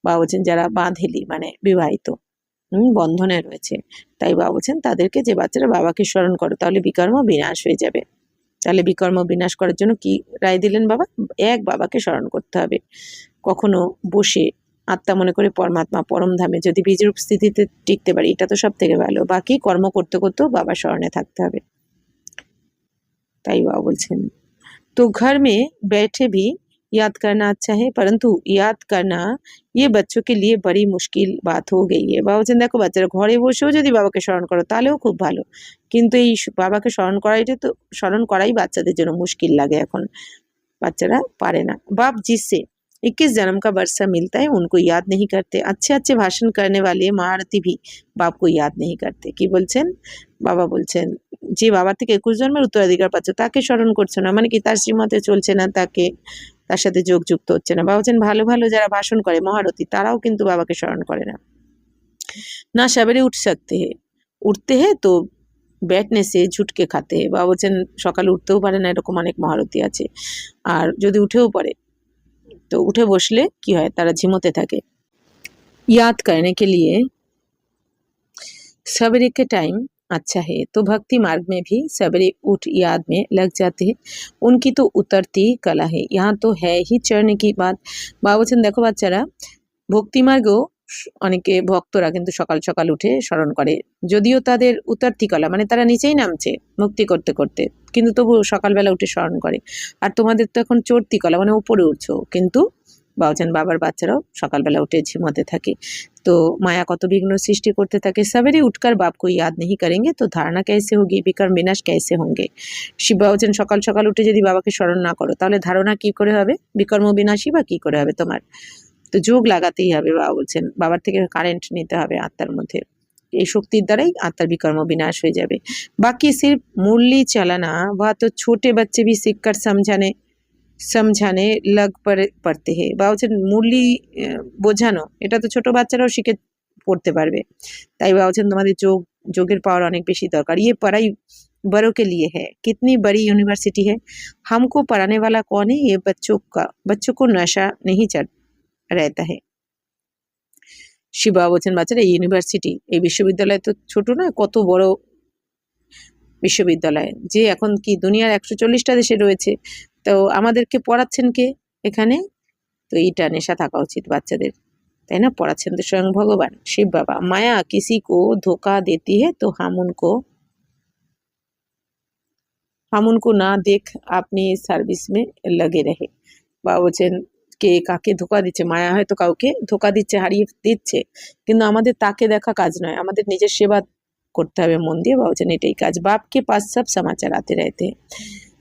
বাবা বলছেন যারা বাঁধেলি মানে বিবাহিত বন্ধনে রয়েছে, তাই বাবা বলছেন তাদেরকে যে বাচ্চারা বাবাকে স্মরণ করো তাহলে বিকর্ম বিনাশ হয়ে যাবে। তাহলে বিকর্ম বিনাশ করার জন্য কি রায় দিলেন বাবা, এক বাবাকে স্মরণ করতে হবে। কখনো বসে আত্মা মনে করে পরমাত্মা পরম ধামে যদি বীজরূপ স্থিতিতে টিকতে পারি এটা তো সব থেকে ভালো, বাকি কর্ম করতে করতেও বাবা স্মরণে থাকতে হবে। তাই বাবা বলছেন तो घर में बैठे भी याद करना अच्छा है, परंतु याद करना ये बच्चों के लिए बड़ी मुश्किल बात हो गई है। বাবা বলছেন দেখো বাচ্চারা ঘরে বসেও যদি বাবাকে স্মরণ করো তাহলেও খুব ভালো, কিন্তু এই বাবাকে স্মরণ করাই বাচ্চাদের জন্য মুশকিল লাগে এখন, বাচ্চারা পারে না। बाप जिससे 21 जन्म का वर्षा मिलता है उनको याद नहीं करते, अच्छे अच्छे भाषण करने वाले महारथी भी बाप को याद नहीं करते। কি বলছেন বাবা বলছেন যে বাবার থেকে 21 জন্মের উত্তরাধিকার পাচ্ছ তাকে স্মরণ করছো না, মানে কি তার শ্রীমতে চলছে না, তার সাথে যোগযুক্ত হচ্ছে না। বাবা বলছেন ভালো ভালো যারা ভাষণ করে মহারথী তারাও কিন্তু বাবাকে স্মরণ করে না। না সবেরে উঠতে হে তো बैठने से झुट के खाते हैं। বাবা বলছেন সকালে উঠতেও পারে না এরকম অনেক মহারথী আছে, আর যদি উঠেও পড়ে তো উঠে বসলে কি হয় তারা ঝিমোতে থাকে। याद करने के लिए सवेरे के टाइम अच्छा है, तो भक्ति मार्ग में भी सवेरे उठ याद में लग जाते हैं, उनकी तो उतरती कला है, यहाँ तो है ही चढ़ने की बात। বাবা বলছেন দেখো বাচ্চারা ভক্তি মার্গেও অনেকে ভক্তরা কিন্তু সকাল সকাল উঠে স্মরণ করে, যদিও তাদের উতার্তি কলা মানে তারা নিচেই নামছে মুক্তি করতে করতে, কিন্তু তবু সকালবেলা উঠে স্মরণ করে। আর তোমাদের তো এখন চড়তি কলা মানে উপরে উঠছো, কিন্তু বাবুজান বাবার বাচ্চারাও সকালবেলা উঠে ঝিমোতে থাকে। তো মায়া কত বিঘ্ন সৃষ্টি করতে থাকে। সवेरे उठकर बाप को याद नहीं करेंगे तो धारणा कैसे होगी, विकर्म विनाश कैसे होंगे। শিব বাবুজান সকাল সকাল উঠে যদি বাবাকে স্মরণ না করো তাহলে ধারণা কি করে হবে, বিকর্ম বিনাশী বা কি করে হবে তোমার। তো যোগ লাগাতেই হবে, বাবা বলছেন বাবার থেকে কারেন্ট নিতে হবে আত্মার মধ্যে, এই শক্তির দ্বারাই আত্মার বিকর্ম বিনাশ হয়ে যাবে। বাকি সিर्फ मुरली चलाना वह तो छोटे बच्चे भी सीखकर समझाने लग पड़ते हैं। বা বলছেন মুরলি বোঝানো এটা তো ছোট বাচ্চারাও শিখে পড়তে পারবে, তাই বা বলছেন তোমাদের যোগের পাওয়ার অনেক বেশি দরকার। ये पढ़ाई बड़ों के लिए है, कितनी बड़ी यूनिवर्सिटी है, हमको पढ़ाने वाला कौन है, ये बच्चों को नशा नहीं चढ़ रहता है। শিবা বলছেন বাচ্চারা এই ইউনিভার্সিটি এই বিশ্ববিদ্যালয় তো ছোট না, কত বড় বিশ্ববিদ্যালয়, যে এখন কি দুনিয়ার 140টা দেশে রয়েছে, তো আমাদেরকে পড়াচ্ছেন কে এখানে, তো এইটা নেশা থাকা উচিত বাচ্চাদের, তাই না, পড়াচ্ছেন তো স্বয়ং ভগবান শিব বাবা। মায়া किसी को धोखा देती है तो हम उनको ना देख अपनी সার্ভিস में लगे रहे। বাবা বলছেন কে কাকে ধোকা দিচ্ছে, মায়া হয়তো কাউকে ধোকা দিচ্ছে, হারিয়ে দিচ্ছে, কিন্তু আমাদের তাকে দেখা কাজ নয়, আমাদের নিজের সেবা করতে হবে মন দিয়ে। বাবুজান এটাই কাজ। बाप के पास सब समाचार आते रहते हैं,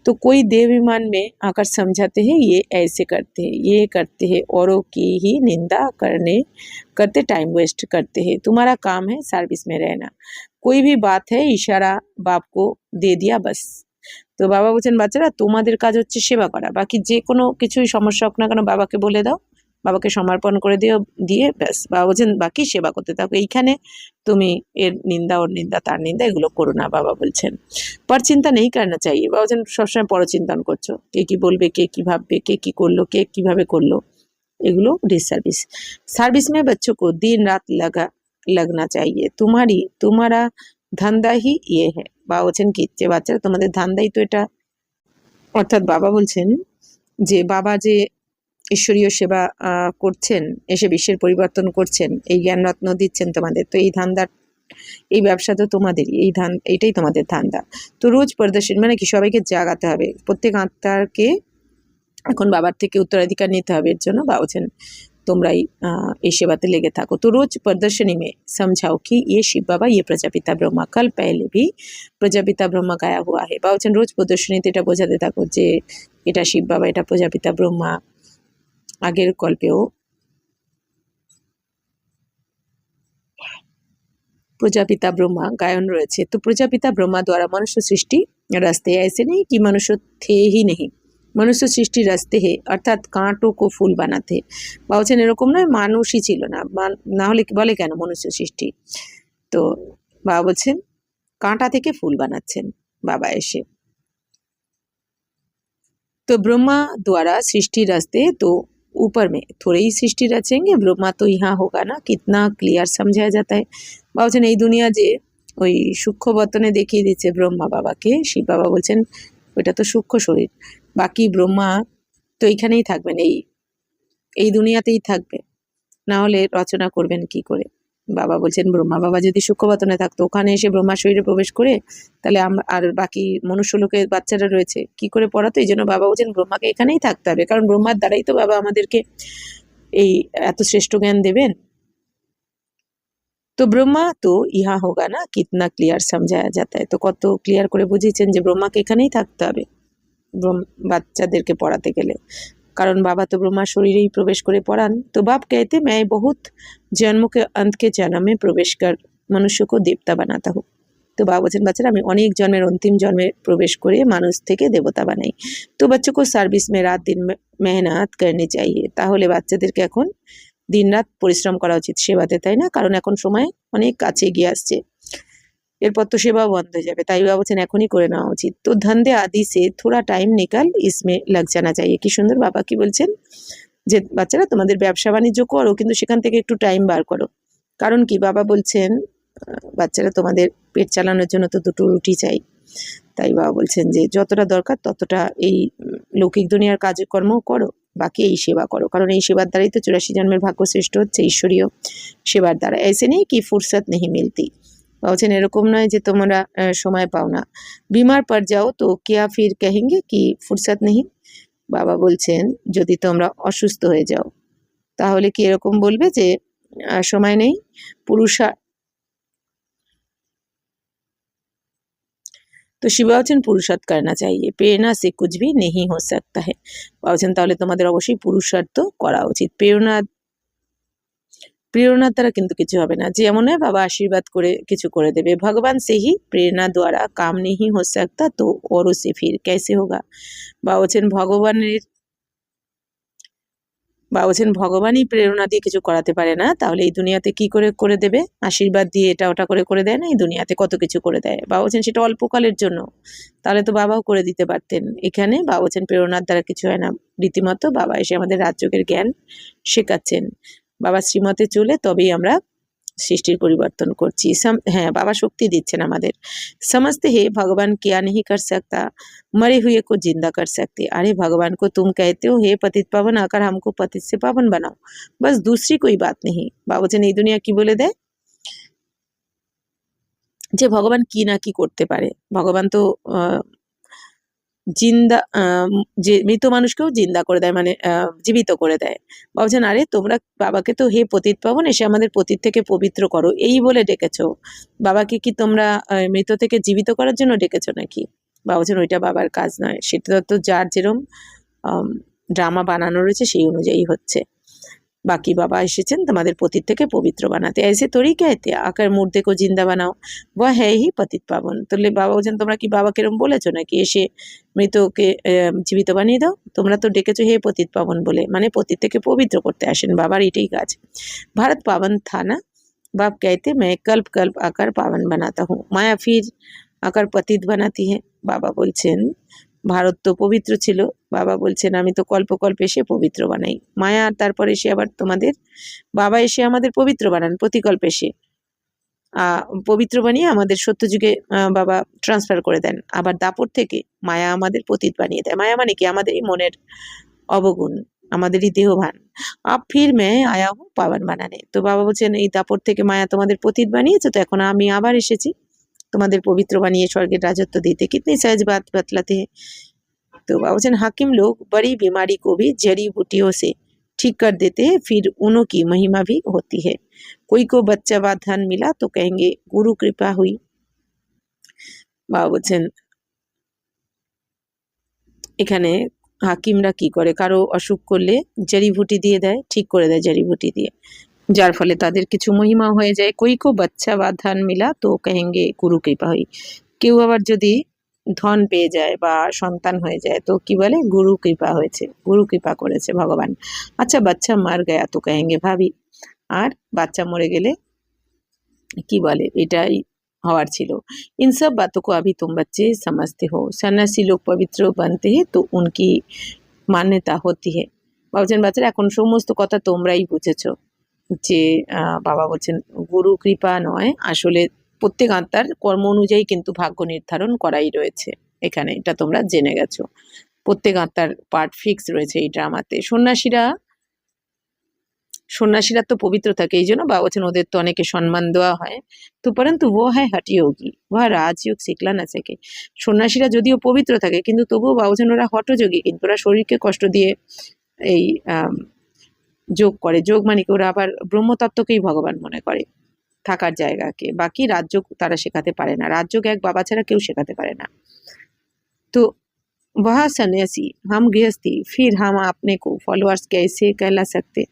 तो कोई देवाभिमान में आकर समझाते हैं ये ऐसे करते हैं, ये करते हैं, औरों की ही निंदा करते टाइम वेस्ट करते हैं। तुम्हारा काम है सर्विस में रहना। कोई भी बात है इशारा बाप को दे दिया बस। তো বাবা বলছেন, বাচ্চারা তোমাদের কাজ হচ্ছে সেবা করা, বাকি যে কোনো কিছুই সমস্যা হোক না কেন বাবাকে বলে দাও, বাবাকে সমর্পণ করে দিয়ে ব্যাস। বাবা বলছেন বাকি সেবা করতে থাকো, এইখানে তুমি এর নিন্দা, ওর নিন্দা, তার নিন্দা এগুলো করো না। বাবা বলছেন পর চিন্তা নেই করনা চাইয়ে। বাবা বলছেন সবসময় পরচিন্তন করছো, কে কি বলবে, কে কি ভাববে, কে কি করলো, কে কিভাবে করলো, এগুলো ডিসসার্ভিস। সার্ভিস में बच्चों को दिन रात लगना चाहिए, तुम्हारा ধান্দা হি ইয়ে হ্যাঁ। বাবা বলছেন কি, যে বাচ্চারা তোমাদের ধান্দাই তো এটা। অর্থাৎ বাবা বলছেন যে বাবা যে ঈশ্বরীয় সেবা করছেন, এসে বিশ্বের পরিবর্তন করছেন, এই জ্ঞান রত্ন দিচ্ছেন তোমাদের, তো এই ধান্দার, এই ব্যবসা তো তোমাদেরই, এইটাই তোমাদের ধান্দা। তো রোজ প্রদর্শন মানে কি, সবাইকে জাগাতে হবে, প্রত্যেক আত্মাকে এখন বাবার থেকে উত্তরাধিকার নিতে হবে। এর জন্য বাবা বলছেন তোমরাই এই সেবাতে লেগে থাকো। তো রোজ प्रदर्शनी में समझाओ कि ये शिव बाबा, ये प्रजापिता ब्रह्मा, कल पहले भी प्रजापिता ब्रह्मा गाया हुआ है। বাবা বলছেন রোজ প্রদর্শনীতে এটা বোঝাতে থাকো যে এটা শিব বাবা, এটা প্রজাপিতা ব্রহ্মা, আগের কল্পেও प्रजापिता ब्रह्मा गायन রয়েছে। तो प्रजापिता ब्रह्मा द्वारा मनुष्य सृष्टि रास्ते, ऐसे नहीं कि मनुष्य थे ही नहीं, मनुष्य सृष्टि रास्ते है, অর্থাৎ কাঁটও কো ফুল বানাতে। বা বলছেন এরকম নয় মানুষই ছিল না, না হলে বলে কেন মনুষ্য সৃষ্টি। তো বাবা বলছেন কাঁটা থেকে ফুল বানাচ্ছেন বাবা এসে। तो ब्रह्मा द्वारा सृष्टि रचते, तो ऊपर में थोड़े ही सृष्टि रचेंगे, ब्रह्मा तो यहाँ होगा ना, कितना क्लियर समझाया जाता है। বাবা বলছেন এই দুনিয়া যে ওই সূক্ষ্ম বতনে দেখিয়ে দিচ্ছে ব্রহ্মা বাবাকে, শিব বাবা বলছেন ওইটা তো সূক্ষ্ম শরীর, বাকি ব্রহ্মা তো এইখানেই থাকবেন, এই দুনিয়াতেই থাকবে, না হলে রচনা করবেন কি করে। বাবা বলছেন ব্রহ্মা বাবা যদি সূক্ষ্মবতনে থাকতো, ওখানে এসে ব্রহ্মার শরীরে প্রবেশ করে তাহলে আমরা আর বাকি মনুষ্য লোকের বাচ্চারা রয়েছে কি করে পড়াতো। এই জন্য বাবা বলছেন ব্রহ্মাকে এখানেই থাকতে হবে, কারণ ব্রহ্মার দ্বারাই তো বাবা আমাদেরকে এই এত শ্রেষ্ঠ জ্ঞান দেবেন। তো ব্রহ্মা তো ইহা হোগা না, কিতনা ক্লিয়ার সমঝায়া যাতা है। তো কত ক্লিয়ার করে বুঝিয়েছেন যে ব্রহ্মাকে এখানেই থাকতে হবে বাচ্চাদেরকে পড়াতে গেলে, कारण बाबा तो ब्रह्मा शरीर ही प्रवेश करे पढ़ान। तो बाप कहते मैं बहुत जन्मों के अंत के जन्म में प्रवेश कर मनुष्य को देवता बनाता हूँ। तो बाबा বলছেন বাচ্চারা আমি অনেক জন্মের অন্তিম জন্মে প্রবেশ করে মানুষ থেকে দেবতা বানাই। তো बच्चों को सर्विस में रात दिन मेहनत करनी चाहिए। তাহলে বাচ্চাদেরকে এখন দিনরাত পরিশ্রম করা উচিত সেবাতে, তাই না? কারণ এখন সময় অনেক কাছে এগিয়ে আসছে, এরপর তো সেবা বন্ধ হয়ে যাবে, তাই বাবা বলছেন এখনই করে নেওয়া উচিত। তো ধন্দে আদি সে থোড়া টাইম নিকাল ইসমে লাগ জানা চাইয়ে। কি সুন্দর বাবা কি বলছেন যে বাচ্চারা তোমাদের ব্যবসা বাণিজ্য করো, কিন্তু সেখান থেকে একটু টাইম বার করো। কারণ কি বাবা বলছেন বাচ্চারা তোমাদের পেট চালানোর জন্য তো দুটো রুটি চাই, তাই বাবা বলছেন যে যতটা দরকার ততটা এই লৌকিক দুনিয়ার কাজকর্ম করো, বাকি এই সেবা করো, কারণ এই সেবার দ্বারাই তো 84 জন্মের ভাগ্য সৃষ্ট হচ্ছে ঈশ্বরীয় সেবার দ্বারা। ऐसे नहीं कि फुर्सत नहीं मिलती। বলছেন এরকম নয় যে তোমরা সময় পাও না। বিমার পর যাও তো क्या फिर कहेंगे कि फुर्सत नहीं। বাবা বলছেন যদি তোমরা অসুস্থ হয়ে যাও তাহলে কি এরকম বলবে যে সময় নেই। পুরুষা तो शिवा বলছেন पुरुषार्थ करना चाहिए, प्रेरणा से कुछ भी नहीं हो सकता है। বলছেন তাহলে তোমাদের অবশ্যই পুরুষার্থ করা উচিত, প্রেরণার দ্বারা কিন্তু কিছু হবে না। যেমন হয় বাবা আশীর্বাদ করে কিছু করে দেবে। ভগবান से ही प्रेरणा द्वारा काम नहीं हो सकता तो औरों से फिर कैसे होगा। বাবা বলছেন ভগবানই প্রেরণা দিয়ে কিছু করাতে পারে না, তাহলে এই দুনিয়াতে কি করে করে দেবে। আশীর্বাদ দিয়ে এটা ওটা করে দেয় না, এই দুনিয়াতে কত কিছু করে দেয়। বাবা বলছেন সেটা অল্পকালের জন্য, তাহলে তো বাবাও করে দিতে পারতেন। এখানে বাবা বলছেন প্রেরণার দ্বারা কিছু হয় না, রীতিমতো বাবা এসে আমাদের রাজযোগের জ্ঞান শেখাচ্ছেন। বাবা শ্রীমতে চলে তবেই আমরা সৃষ্টির পরিবর্তন করছি। হ্যাঁ বাবা শক্তি দিচ্ছেন আমাদের। समझते हैं भगवान क्या नहीं कर सकता, मरे हुए को जिंदा कर सकते। अरे भगवान को तुम कहते हो हे पतित पावन आकर हमको पतित से पावन बनाओ, बस दूसरी कोई बात नहीं। বাবা বলছেন এই দুনিয়া কি বলে দেয় যে ভগবান কি না কি করতে পারে। ভগবান তো জিন্দা যে মৃত মানুষকেও জিন্দা করে দেয়, মানে জীবিত করে দেয়। বলছেন আরে তোমরা বাবাকে তো হে পতিত পাবন, এসে আমাদের পতিত থেকে পবিত্র করো, এই বলে ডেকেছো। বাবাকে কি তোমরা মৃত থেকে জীবিত করার জন্য ডেকেছো নাকি? বাবা বলছেন ওইটা বাবার কাজ নয়, সেটা তো যার যেরম ড্রামা বানানো রয়েছে সেই অনুযায়ী হচ্ছে। बाकी बाबा এসেছেন তোমাদের পতিত থেকে পবিত্র বানাতে। ऐसे थोड़ी कहते आकर मुर्दे को जिंदा बनाओ, वह है ही पतित पावन। তাহলে বাবা বলছেন তোমরা কি বাবাকে এরকম বলেছো নাকি এসে মৃতকে জীবিত বানিয়ে দাও? তোমরা তো ডেকেছো হে পতিত পাবন বলে, মানে পতিত থেকে পবিত্র করতে আসেন, বাবার এটাই কাজ। भारत पावन था ना, बाप कहते मैं कल्प कल्प आकर पावन बनाता हूँ, माया फिर आकर पतित बनाती है। বাবা বলছেন ভারত তো পবিত্র ছিল, বাবা বলছেন আমি তো কল্প কল্প এসে পবিত্র বানাই, মায়া তারপর এসে আবার তোমাদের বাবা এসে আমাদের পবিত্র বানান, প্রতিকল্প এসে পবিত্র বানিয়ে আমাদের সত্যযুগে বাবা ট্রান্সফার করে দেন। আবার দাপর থেকে মায়া আমাদের পতিত বানিয়ে দেয়। মায়া মানে কি? আমাদেরই মনের অবগুণ, আমাদেরই দেহভান। আপ ফির মে আয়া হু পাবন বানানে। তো বাবা বলছেন এই দাপর থেকে মায়া তোমাদের পতিত বানিয়েছে, তো এখন আমি আবার এসেছি তোমাদের পবিত্র বানিয়ে স্বর্গের রাজত্ব দিতে। कितनी सहज बात बतलाते हैं। तो बाबा बच्चन हाकिम लोग बड़ी बीमारी को भी जड़ी बूटियों से ठीक कर देते हैं, फिर उन्हों की महिमा भी होती है। कोई को बच्चा व धन मिला तो कहेंगे गुरु कृपा हुई। बाबा বলছেন এখানে হাকিমরা কি করে, কারো অসুখ করলে জড়িবুটি দিয়ে দেয়, ঠিক করে দেয় জড়িবুটি দিয়ে, যার ফলে তাদের কিছু মহিমা হয়ে যায়। কই কো বাচ্চা বা ধন মিলা তো কহেঙ্গে গুরু কৃপা হই। কেউ আবার যদি ধন পেয়ে যায় বা সন্তান হয়ে যায় তো কি বলে গুরু কৃপা হয়েছে, গুরু কৃপা করেছে ভগবান। আচ্ছা বাচ্চা মার গয়া তো কহেঙ্গে ভাবি। আর বাচ্চা মরে গেলে কি বলে এটাই हवार छिलो। इन सब बातों को अभी तुम बच्चे समझते हो। सन्यासी लोग पवित्र बनते हैं तो उनकी मान्यता होती है। বলছেন বাচ্চারা এখন সমস্ত কথা তোমরাই বুঝেছো যে বাবা বলছেন গুরু কৃপা নয়, আসলে প্রত্যেক আত্মার কর্ম অনুযায়ী কিন্তু ভাগ্য নির্ধারণ করাই রয়েছে এখানে, এটা তোমরা জেনে গেছো। প্রত্যেক আত্মার পার্ট ফিক্স রয়েছে এই ড্রামাতে। সন্ন্যাসীরা তো পবিত্র থাকে, এই জন্য বাবা বলছেন ওদের তো অনেকে সম্মান দেওয়া হয়। তো পরন্তু ও হয় হঠযোগী, ও রাজযোগ শিখলা না শেখে। সন্ন্যাসীরা যদিও পবিত্র থাকে কিন্তু তবুও বাবা বলছেন ওরা হঠযোগী, কিন্তু ওরা শরীরকে কষ্ট দিয়ে এই যোগ করে। যোগ মানে কি ওরা আবার ব্রহ্মতত্ত্বকেই ভগবান মনে করে, থাকার জায়গাকে। বাকি রাজযোগ তারা শেখাতে পারে না, রাজযোগ এক বাবা ছাড়া কেউ শেখাতে পারে না। তো वह सन्यासी हम गृहस्थी फिर हम अपने को फॉलोअर्स कैसे कहला सकते।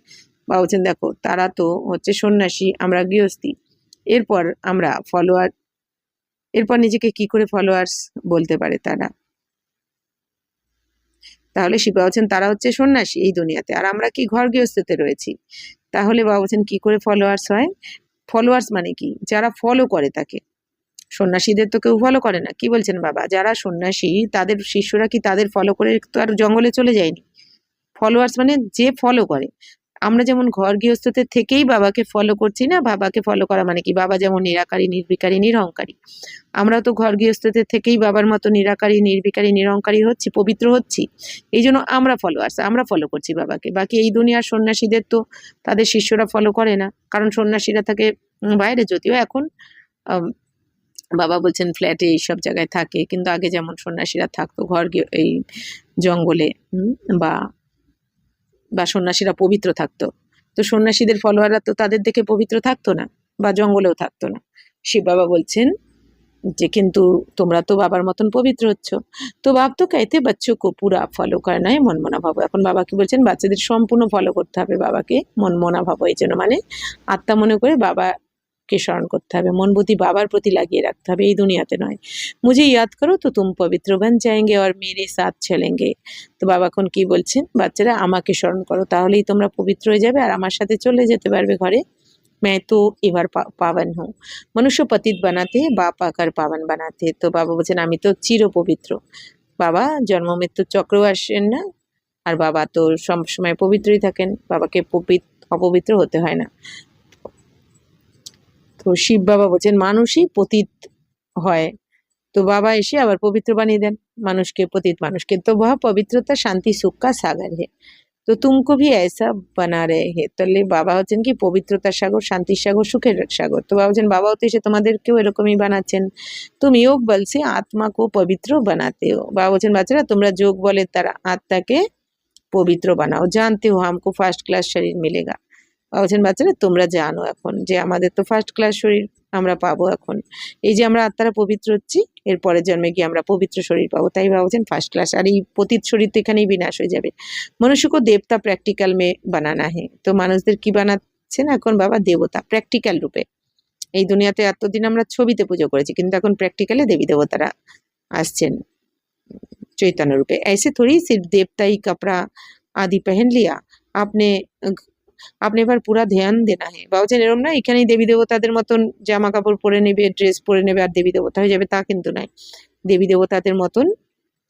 বা বলছেন দেখো তারা তো হচ্ছে সন্ন্যাসী, আমরা গৃহস্থী, এরপর আমরা ফলোয়ার, এরপর নিজেকে কি করে ফলোয়ার্স বলতে পারে তারা? তাহলে শিব বাবা বলছেন তারা হচ্ছে সন্ন্যাসী এই দুনিয়াতে, আর আমরা কি ঘর গৃহস্থতে রয়েছি, তাহলে বাবা বলছেন কি করে ফলোয়ার্স হয়? ফলোয়ার্স মানে কি? যারা ফলো করে তাকে। সন্ন্যাসীদের তো কেউ ফলো করে না। কি বলছেন বাবা? যারা সন্ন্যাসী তাদের শিষ্যরা কি তাদের ফলো করে তো আর জঙ্গলে চলে যায়নি? ফলোয়ার্স মানে যে ফলো করে। আমরা যেমন ঘর গৃহস্থতে থেকেই বাবাকে ফলো করছি না, বাবাকে ফলো করা মানে কি? বাবা যেমন নিরাকারী নির্বিকারী নিরহংকারী, আমরা তো ঘর গৃহস্থতে থেকেই বাবার মতো নিরাকারী নির্বিকারী নিরহংকারী হচ্ছি, পবিত্র হচ্ছি, এই জন্য আমরা ফলোয়ার্স, আমরা ফলো করছি বাবাকে। বাকি এই দুনিয়ার সন্ন্যাসীদের তো তাদের শিষ্যরা ফলো করে না, কারণ সন্ন্যাসীরা থাকে বাইরে, যদিও এখন বাবা বলছেন ফ্ল্যাটে এইসব জায়গায় থাকে, কিন্তু আগে যেমন সন্ন্যাসীরা থাকতো ঘর এই জঙ্গলে বা বা সন্ন্যাসীরা পবিত্র থাকতো, তো সন্ন্যাসীদের ফলোয়াররা তো তাদের দেখে পবিত্র থাকতো না বা জঙ্গলেও থাকতো না। শিব বাবা বলছেন যে কিন্তু তোমরা তো বাবার মতন পবিত্র হচ্ছ। তো বাপ তো कहते बच्चों को पूरा फॉलो करना है মনমনা ভাব। এখন বাবা কি বলছেন? বাচ্চাদের সম্পূর্ণ ফলো করতে হবে বাবাকে, মনমনা ভাব। এই জন্য মানে আত্মা মনে করে বাবাকে স্মরণ করতে হবে, মন বুদ্ধি বাবার প্রতি লাগিয়ে রাখতে হবে, এই দুনিয়াতে নয়। মুঝে ইয়াদ করো তো তুম পবিত্র বন যাएंगे और मेरे साथ चलेंगे। তো বাবা এখন কি বলছেন? বাচ্চারা আমাকে স্মরণ করো, তাহলেই তোমরা পবিত্র হয়ে যাবে আর আমার সাথে চলে যেতে পারবে ঘরে। मैं तो এবার পাবন হूँ। মনুষ্য পতিত বানাতে বাপ আকার পাবন বানাতে। তো বাবা বলছেন আমি তো চির পবিত্র, বাবা জন্ম মৃত্যুর চক্রও আসেন না, আর বাবা তো সবসময় পবিত্রই থাকেন, বাবাকে অপবিত্র হতে হয় না। তো শিব বাবা বলছেন মানুষই পতিত হয়, তো বাবা এসে আবার পবিত্র বানিয়ে দেন মানুষকে, পতিত মানুষকে। তো वह पवित्रता शांति सुख का सागर है। তো তুমকো ভি ऐसा बना रहे हैं। তাহলে বাবা হচ্ছেন কি পবিত্রতার সাগর, শান্তির সাগর, সুখের সাগর। তো বাবা বলছেন বাবাও তো এসে তোমাদেরকেও এরকমই বানাচ্ছেন। তুমি योग बल से आत्मा को पवित्र बनाते हो। বাবা বলছেন বাচ্চারা তোমরা যোগ বলের দ্বারা আত্মাকে পবিত্র বানাও। জানতে হো हमको ফার্স্ট ক্লাস শরীর মিলেগা। বাবা বলছেন বাচ্চারা তোমরা জানো এখন যে আমাদের তো ফার্স্ট ক্লাস শরীর আমরা পাবো এখন। এই যে আমরা আত্মারা পবিত্র হচ্ছি, এর পরের জন্মে গিয়ে আমরা পবিত্র শরীর পাবো। তাই বাবা বলছেন ফার্স্ট ক্লাস। আর এই পতিত শরীর তো এখানেই বিনাশ হয়ে যাবে। মনুষ্যকে দেবতা প্র্যাকটিক্যাল মে বানানা হে। তো মানুষদের কি বানাচ্ছেন এখন বাবা? দেবতা, প্র্যাকটিক্যাল রূপে। এই দুনিয়াতে এতদিন আমরা ছবিতে পুজো করেছি, কিন্তু এখন প্র্যাকটিক্যালে দেবী দেবতারা আসছেন चैतन्य रूपे। ऐसे थोड़ी सिर्फ देवता ही कपड़ा आदि पहन लिया, आपने আপনি এবার পুরা ধ্যান দেনা হে। বা বলছেন এরম না এখানেই দেবী দেবতাদের মতন জামা কাপড় পরে নেবে, ড্রেস পরে নেবে আর দেবী দেবতা হয়ে যাবে, তা কিন্তু নয়। দেবী দেবতাদের মতন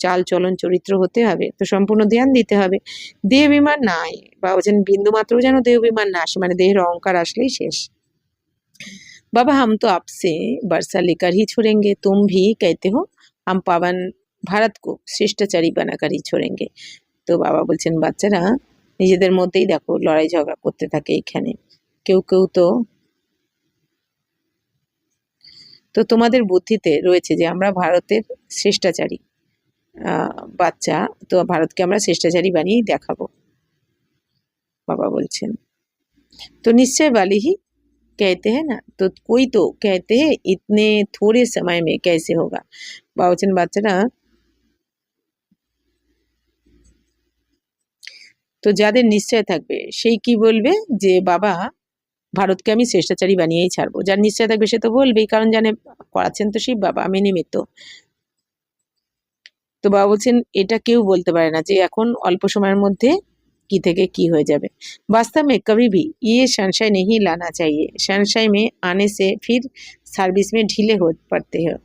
চাল চলন চরিত্র হতে হবে, তো সম্পূর্ণ ধ্যান দিতে হবে। দেহ বিমান নাই, বা বলছেন বিন্দু মাত্র যেন দেহ বিমান না আসে, মানে দেহের অহংকার আসলেই শেষ। बाबा हम तो आपसे वर्षा लेकर ही छोड़ेंगे, तुम भी कहते हो हम पावन भारत को शिष्टाचारी बनाकर ही छोड़ेंगे। তো বাবা বলছেন বাচ্চারা নিজেদের মধ্যেই দেখো লড়াই ঝগড়া করতে থাকে এখানে। কেউ কেউ তো তোমাদের বুদ্ধিতে রয়েছে যে আমরা ভারতের শ্রেষ্টাচারী বাচ্চা, তো ভারতকে আমরা শ্রেষ্টাচারী বানিয়েই দেখাবো। বাবা বলছেন तो निश्चय वाली ही कहते हैं ना, तो कोई तो कहते हैं इतने थोड़े समय में कैसे होगा। বাবা বলছেন বাচ্চারা তো যাদের নিশ্চয় থাকবে সেই কি বলবে যে বাবা ভারতকে আমি শ্রেষ্টাচারী বানিয়েই ছাড়বো। যার নিশ্চয় থাকবে সে তো বলবেই, কারণ জানে করাচ্ছেন তো শিব বাবা, আমি নিমিত্ত। তো বাবা বলছেন এটা কেউ বলতে পারে না যে এখন অল্প সময়ের মধ্যে কি থেকে কি হয়ে যাবে। वास्तव में कभी भी ये संशय नहीं लाना चाहिए, संशय में आने से फिर सर्विस में ढीले हो पड़ते हैं।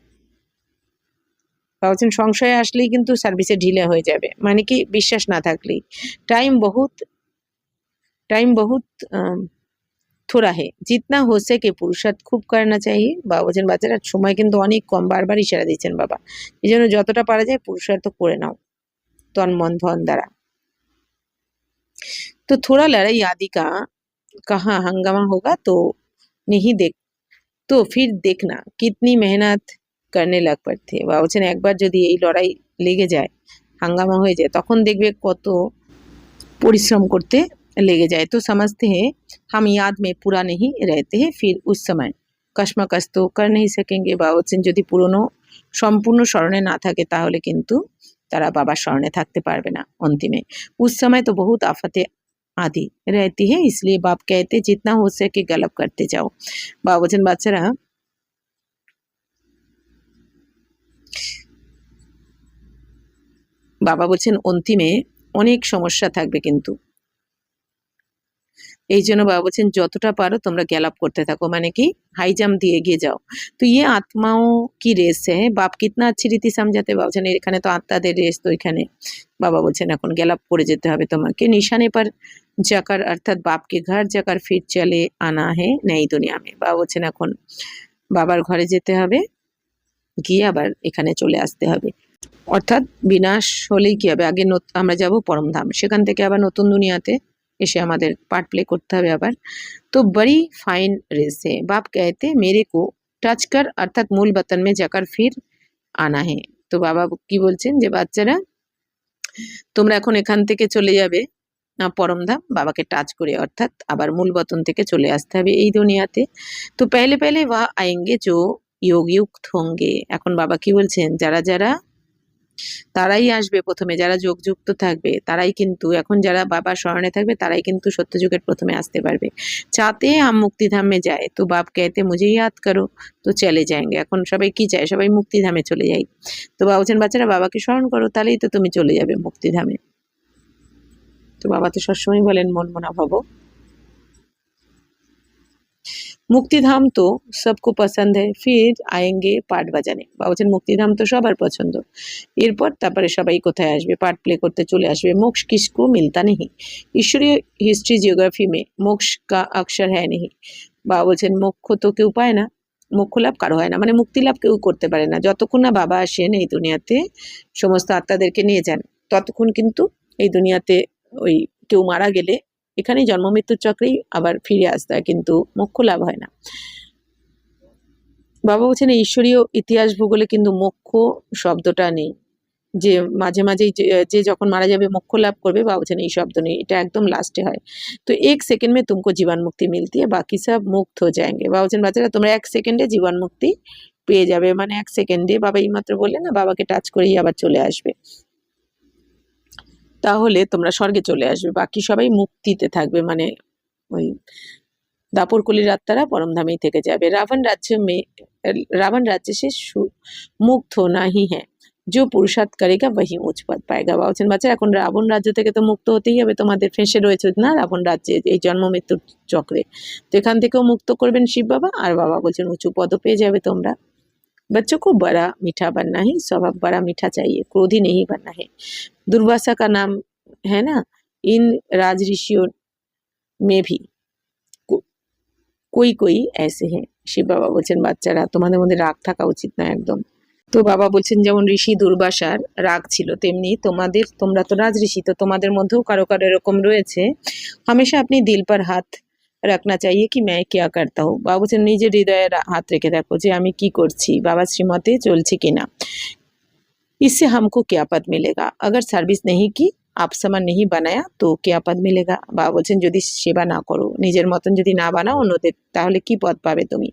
বলছেন সংশয় আসলেই কিন্তু সার্ভিসে ঢিলে হয়ে যাবে, মানে কি বিশ্বাস না থাকলেই। टाइम बहुत थोड़ा है, जितना हो सके पुरुषार्थ खूब करना चाहिए। বাবা বলছেন বাচ্চারা সময় কিন্তু অনেক কম, বারবার ইশারা দিচ্ছেন বাবা, এই জন্য যতটা পারা যায় পুরুষার্থ করে নাও তন মন ধন দ্বারা। तो थोड़ा लड़ाई आदि का कहाँ हंगामा होगा तो नहीं देख, तो फिर देखना कितनी मेहनत करने लग पड़ते। বাবা বলছেন একবার যদি এই লড়াই লেগে যায়, হাঙ্গামা হয়ে যায়, তখন দেখবে কত পরিশ্রম করতে লেগে যায়। तो समझते हैं हम याद में पूरा नहीं रहते हैं, फिर उस समय कश्मकश तो कर नहीं सकेंगे। বাবা বলছেন যদি পুরনো সম্পূর্ণ স্মরণে না থাকে তাহলে কিন্তু তারা বাবার স্মরণে থাকতে পারবে না অন্তিমে। उस समय तो बहुत आफतें आदि रहती है, इसलिए बाप कहते जितना हो सके गलप करते जाओ। বাবা বলছেন বাচ্চারা বাবা বলছেন অন্তিমে অনেক সমস্যা থাকবে, কিন্তু এই জন্য বাবা বলছেন যতটা পারো তোমরা গ্যালাপ করতে থাকো, মানে কি হাই জাম্প দিয়ে এগিয়ে যাও। তো ইয়ে আত্মাও কি রেস হ্যাঁ বাপ কিতনা अच्छी রীতি समझाते। বাবা বলছেন এখানে তো আত্মাদের রেস, তো এখানে বাবা বলছেন এখন গ্যালাপ করে যেতে হবে তোমাকে। নিশানে पर जाकर अर्थात बाप के घर जाकर फिर चले आना है नई दुनिया में। বাবা বলছেন এখন বাবার ঘরে যেতে হবে, গিয়ে আবার এখানে চলে আসতে হবে। অর্থাৎ বিনাশ হলেই কি হবে, আগে আমরা যাব পরমধাম, সেখান থেকে আবার নতুন দুনিয়াতে এসে আমাদের পার্ট প্লে করতে হবে আবার। तो बड़ी फाइन रेस है, बाप कहते मेरे को टच कर अर्थात मूल वतन में जाकर फिर आना है। তো বাবা কি বলছেন যে বাচ্চারা তোমরা এখন এখান থেকে চলে যাবে পরমধাম বাবাকে টাচ করে, অর্থাৎ আবার মূল বতন থেকে চলে আসতে হবে এই দুনিয়াতে। তো पहले पहले वह आएंगे जो योगयुक्त होंगे। এখন বাবা কি বলছেন যারা যারা তারাই আসবে প্রথমে, যারা যোগযুক্ত থাকবে তারাই কিন্তু, এখন যারা বাবার স্মরণে থাকবে তারাই কিন্তু সত্যযুগের প্রথমে আসতে পারবে। চাতে हम মুক্তিধাম में जाए तो बाप कहते मुझे याद करो तो चले जाएंगे। এখন সবাই কি চায়, সবাই মুক্তিধামে চলে যাই। তো বাবা বলছেন বাচ্চারা বাবাকে স্মরণ করো তাহলেই তো তুমি চলে যাবে মুক্তিধামে। তো বাবা তো সবসময় বলেন মন মনা ভব। মুক্তিধাম তো সবকো পছন্দ है, फिर आएंगे পাট বাজানে। বাবা বলছেন মুক্তিধাম তো সবার পছন্দ, এরপর তারপরে সবাই কোথায় আসবে, পার্ট প্লে করতে চলে আসবে। मोक्ष किसको मिलता नहीं, ईश्वरीय हिस्ट्री जियोग्राफी में मोक्ष का अक्षर है नहीं। বাবা বলছেন মোক্ষ তো কেউ পায় না, মোক্ষ লাভ কারো হয় না, মানে মুক্তি লাভ কেউ করতে পারে না। যতক্ষণ না বাবা আসেন এই দুনিয়াতে সমস্ত আত্মাদেরকে নিয়ে যান, ততক্ষণ কিন্তু এই দুনিয়াতে ওই কেউ মারা গেলে এখানেই জন্ম মৃত্যুর চক্রেই আবার ফিরে আসতে হয়, কিন্তু মোক্ষ লাভ হয় না। বাবা বলছেন এই ঈশ্বরীয় ইতিহাস ভূগোলে কিন্তু মোক্ষ শব্দটা নেই, যে মাঝে মাঝেই যে যখন মারা যাবে মোক্ষ লাভ করবে, বাবা বলছেন এই শব্দ নেই, এটা একদম লাস্টে হয়। তো 1 সেকেন্ড में तुमको जीवन मुक्ति मिलती है, बाकी सब मुक्त हो जाएंगे। বাবা বলছেন বাচ্চারা তোমরা 1 সেকেন্ডে জীবন মুক্তি পেয়ে যাবে, মানে 1 সেকেন্ডে। বাবা এইমাত্র বললেন না বাবাকে টাচ করেই আবার চলে আসবে, তাহলে তোমরা স্বর্গে চলে আসবে, বাকি সবাই মুক্তিতে থাকবে, মানে ওই दापोरकुलीर आत्मारा परमधामेই থেকে যাবে। रावण राज्य से मुक्त होना ही है, जो पुरुषार्थ करेगा वही उच्च पद पाएगा। বাবা বলছেন বাচ্চারা এখন রাবণ রাজ্য থেকে তো মুক্ত হতেই হবে, তোমাদের ফেঁসে রয়েছে না রাবণ রাজ্যে এই জন্ম মৃত্যুর চক্রে, তো এখান থেকেও মুক্ত করবেন শিব বাবা। আর বাবা বলছেন উঁচু পদও পেয়ে যাবে তোমরা। बच्चों को बड़ा मीठा बनना है, स्वभाव बड़ा मीठा चाहिए, क्रोधी नहीं बनना है। दुर्वासा का नाम है ना, इन राज ऋषियों में भी कोई कोई ऐसे हैं। শিব বাবা বলছেন বাচ্চারা তোমাদের মধ্যে রাগ থাকা উচিত না একদম। তো বাবা বলছেন যেমন ঋষি দুর্বাসার রাগ ছিল, তেমনি তোমরা তো রাজ ঋষি, তো তোমাদের মধ্যেও কারো কারো এরকম রয়েছে। হামেশা আপনি দিল পর হাত রাখনা চাইয়ে কি मैं क्या करता हूँ। বাবা বলছেন নিজের হৃদয়ে হাত রেখে দেখো যে আমি কি করছি, বাবার শ্রীমতে চলছি কিনা। इससे हमको क्या पद मिलेगा, अगर सर्विस नहीं की आप समान नहीं बनाया तो क्या पद मिलेगा। বাবা বলছেন যদি সেবা না করো, নিজের মতন যদি না বানাও অন্যদের, তাহলে কি পদ পাবে তুমি।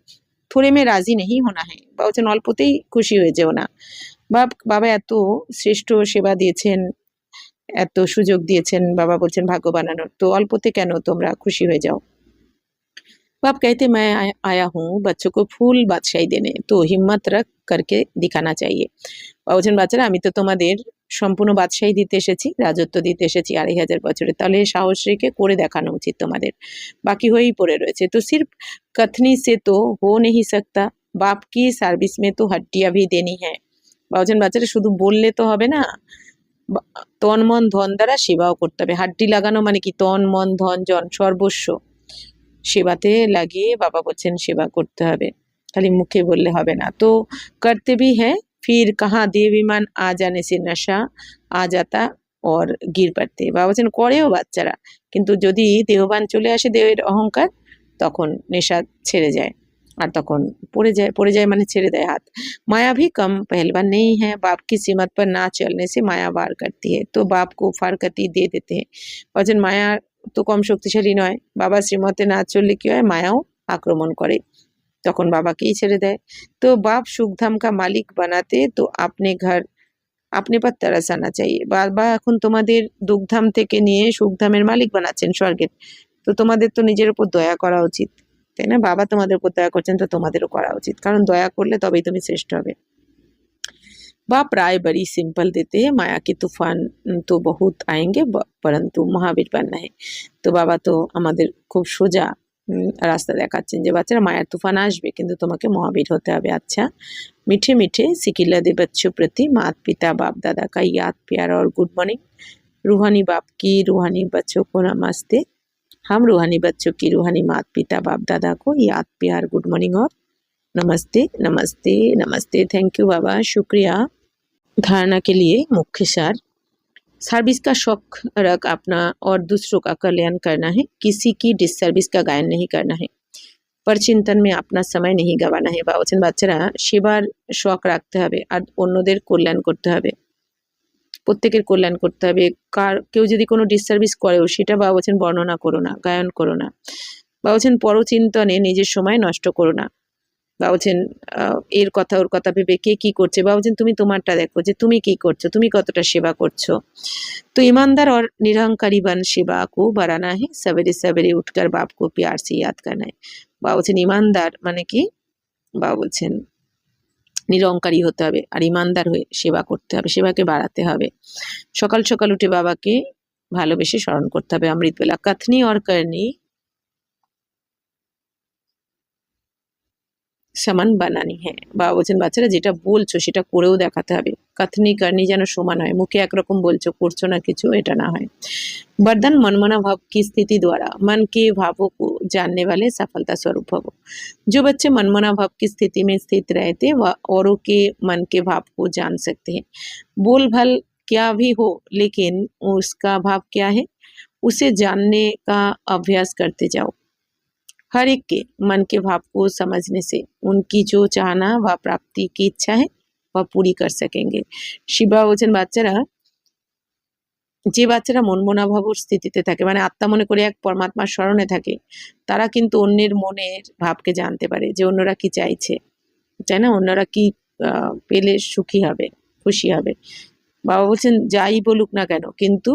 থোড়ে মে রাজি নেই হোনা হ্যাঁ, বাবা বলছেন অল্পতেই খুশি হয়ে যেও না। বাবা এত শ্রেষ্ঠ সেবা দিয়েছেন, এত সুযোগ দিয়েছেন, বাবা বলছেন ভাগ্য বানানোর, তো অল্পতে কেন তোমরা খুশি হয়ে যাও। बाप कहते मैं आया हूँ बच्चों को फूल बादशाही देने, तो हिम्मत रख करके दिखाना चाहिए। বাবা বলছেন বাচ্চারা আমি তো তোমাদের সম্পূর্ণ বাদশাহী দিতে এসেছি, রাজত্ব দিতে এসেছি 2500 বছরে, তাহলে সাহস রেখে করে দেখানো উচিত তোমাদের, বাকি হয়েই পড়ে রয়েছে। তো सिर्फ कथनी से तो हो नहीं सकता, बाप की सर्विस में तो हड्डियां भी देनी है। বাবা বলছেন বাচ্চারা শুধু বললে তো হবে না, তন মন ধন দ্বারা সেবাও করতে হবে। হাড্ডি লাগানো মানে কি, তন মন ধন জন সর্বস্ব সেবাতে লাগিয়ে বাবা বলছেন সেবা করতে হবে, খালি মুখে বললে হবে না। তো করতে भी है, फिर कहाँ देव विमान आ जाने से नशा आ जाता और गिर पड़ते। বাবা বলছেন করেও বাচ্চারা, কিন্তু যদি দেহবান চলে আসে দেহের অহংকার, তখন নেশা ছেড়ে যায়, আর তখন পড়ে যায় মানে ছেড়ে দেয় হাত। माया भी कम पहलवान नहीं है, बाप की सीमत पर ना चलने से माया वार करती है, तो बाप को फारकती दे देते हैं। বলছেন মায়া তো কম শক্তিশালী নয়, বাবা শ্রীমতে না চললে কি হয়, মায়াও আক্রমণ করে, তখন বাবাকেই ছেড়ে দেয়। তো বাপ সুখধাম কা মালিক বানাতে তো আপনি ঘর আপনি পর तरस आना चाहिए। বাবা এখন তোমাদের দুঃখধাম থেকে নিয়ে সুখধামের মালিক বানাচ্ছেন, স্বর্গের, তো তোমাদের তো নিজের উপর দয়া করা উচিত, তাই না। বাবা তোমাদের উপর দয়া করছেন, তো তোমাদেরও করা উচিত, কারণ দয়া করলে তবেই তুমি শ্রেষ্ঠ হবে। बाप राय बड़ी सिंपल देते हैं, माया के तूफान तो बहुत आएंगे परंतु महावीर बनना है। তো বাবা তো আমাদের খুব সোজা রাস্তা দেখাচ্ছেন যে বাচ্চারা মায়ার তুফান আসবে, কিন্তু তোমাকে মহাবীর হতে হবে। अच्छा मीठे मीठे सिकिला दे बच्चों प्रति माता पिता बाप दादा का याद प्यार और गुड मॉर्निंग। रूहानी बाप की रूहानी बच्चों को नमस्ते। हम रूहानी बच्चों की रूहानी माता पिता बाप दादा को याद प्यार गुड मॉर्निंग और नमस्ते नमस्ते नमस्ते। थैंक यू बाबा, शुक्रिया। धारणा के लिए मुख्य सार, सर्विस का शौक रख अपना और दूसरों का कल्याण करना है, किसी की डिससर्विस का गायन नहीं करना है, पर चिंतन में अपना समय नहीं गंवाना है। বাবা বলছেন বাচ্চারা সেবার শখ রাখতে হবে আর অন্যদের কল্যাণ করতে হবে, প্রত্যেকের কল্যাণ করতে হবে। কেউ যদি কোনো ডিসসার্ভিস করেও সেটা বাবা বলছেন বর্ণনা করো না, গায়ন করো না। বাবা বলছেন পরচিন্তনে নিজের সময় নষ্ট করো না। বাবা বলছেন এর কথা ওর কথা ভেবে কে কি করছে, বাবা বলছেন তুমি তোমারটা দেখো যে তুমি কি করছো, তুমি কতটা সেবা করছো। तो ईमानदार और निरहंकारी बन सेवा को बढ़ाना है, सवेरे सवेरे उठकर बाप को प्यार से याद करना है। বাবা বলছেন ইমানদার মানে কি, বাবা বলছেন নিরহংকারী হতে হবে আর ইমানদার হয়ে সেবা করতে হবে, সেবাকে বাড়াতে হবে। সকাল সকাল উঠে বাবাকে ভালোবেসে স্মরণ করতে হবে অমৃত বেলা। কথনি और करनी সমান বানানি হ্যাঁ। বাবা বলছেন বাচ্চারা যেটা বলছো সেটা করেও দেখাতে হবে, কথনি করনি যেন সমান হয়, মুখে একরকম বলছো করছো না কিছু, এটা না হয়। वरदान मनमना भाव की स्थिति द्वारा मन के भावों को जानने वाले सफलता स्वरूप हो। जो बच्चे मनमना भाव की स्थिति में स्थित रहते वह औरों के मन के भाव को जान सकते हैं। बोल भल क्या भी हो लेकिन उसका भाव क्या है, उसे जानने का अभ्यास करते जाओ। हर एक के मन के भाव को समझने से उनकी जो चाहना व प्राप्ति की इच्छा है वह पूरी कर सकेंगे। শিবা বলছেন যে বাচ্চারা মনমনাভাবর স্থিতিতে থাকে, মানে আত্মা মনে করে এক পরমাত্মার স্মরণে থাকে, তারা কিন্তু অন্যের মনের ভাবকে জানতে পারে যে অন্যরা কি চাইছে, তাই না? অন্যরা কি পেলে সুখী হবে, খুশি হবে। বাবা বলছেন যাই বলুক না কেন, কিন্তু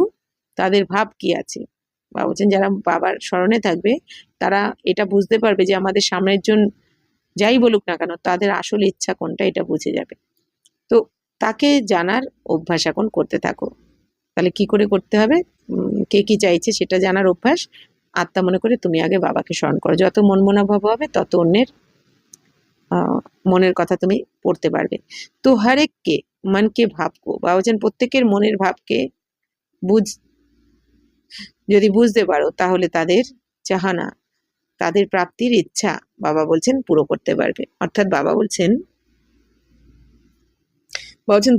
তাদের ভাব কি আছে। বাবা বলছেন যারা বাবার স্মরণে থাকবে তারা এটা বুঝতে পারবে যে আমাদের সামনের জন যাই বলুক না কেন তাদের আসল ইচ্ছা কোনটা এটা বুঝে যাবে। তো তাকে জানার অভ্যাস এখন করতে থাকো। তাহলে কি করে করতে হবে? কে কি চাইছে সেটা জানার অভ্যাস আত্মা মনে করে তুমি আগে বাবাকে স্মরণ করো। যত মনমনা ভাব হবে তত অন্যের মনের কথা তুমি পড়তে পারবে। তো হরেককে মনকে ভাবকো, বাবা বলছেন প্রত্যেকের মনের ভাবকে যদি বুঝতে পারো তাহলে তাদের চাহানা, তাদের প্রাপ্তির ইচ্ছা বাবা বলছেন পুরো করতে পারবে। অর্থাৎ বাবা বলছেন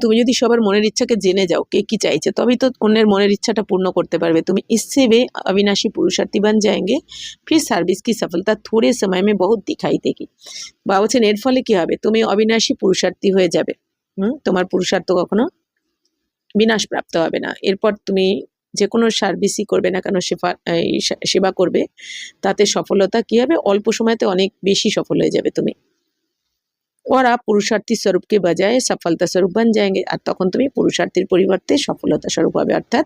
তুমি যদি সবার মনের ইচ্ছাকে জেনে যাও কে কি চাইছে, তবেই তো অন্যের মনের ইচ্ছাটা পূর্ণ করতে পারবে তুমি। इससे वे अविनाशी पुरुषार्थी बन जाएंगे, फिर সার্ভিস की सफलता थोड़े समय में बहुत दिखाई देगी। বাবা বলছেন এর ফলে কি হবে? তুমি অবিনাশী পুরুষার্থী হয়ে যাবে। তোমার পুরুষার্থ কখনো বিনাশ প্রাপ্ত হবে না। এরপর তুমি যে কোনো সার্ভিসই করবে না কেন, সেবা করবে, তাতে সফলতা কি হবে? অল্প সময়তে অনেক বেশি সফল হয়ে যাবে তুমি। और आप पुरुषार्थी स्वरूप के बजाय सफलता स्वरूप बन जाएंगे। আর তখন তুমি পুরুষার্থীর পরিবর্তে সফলতা স্বরূপ হবে। অর্থাৎ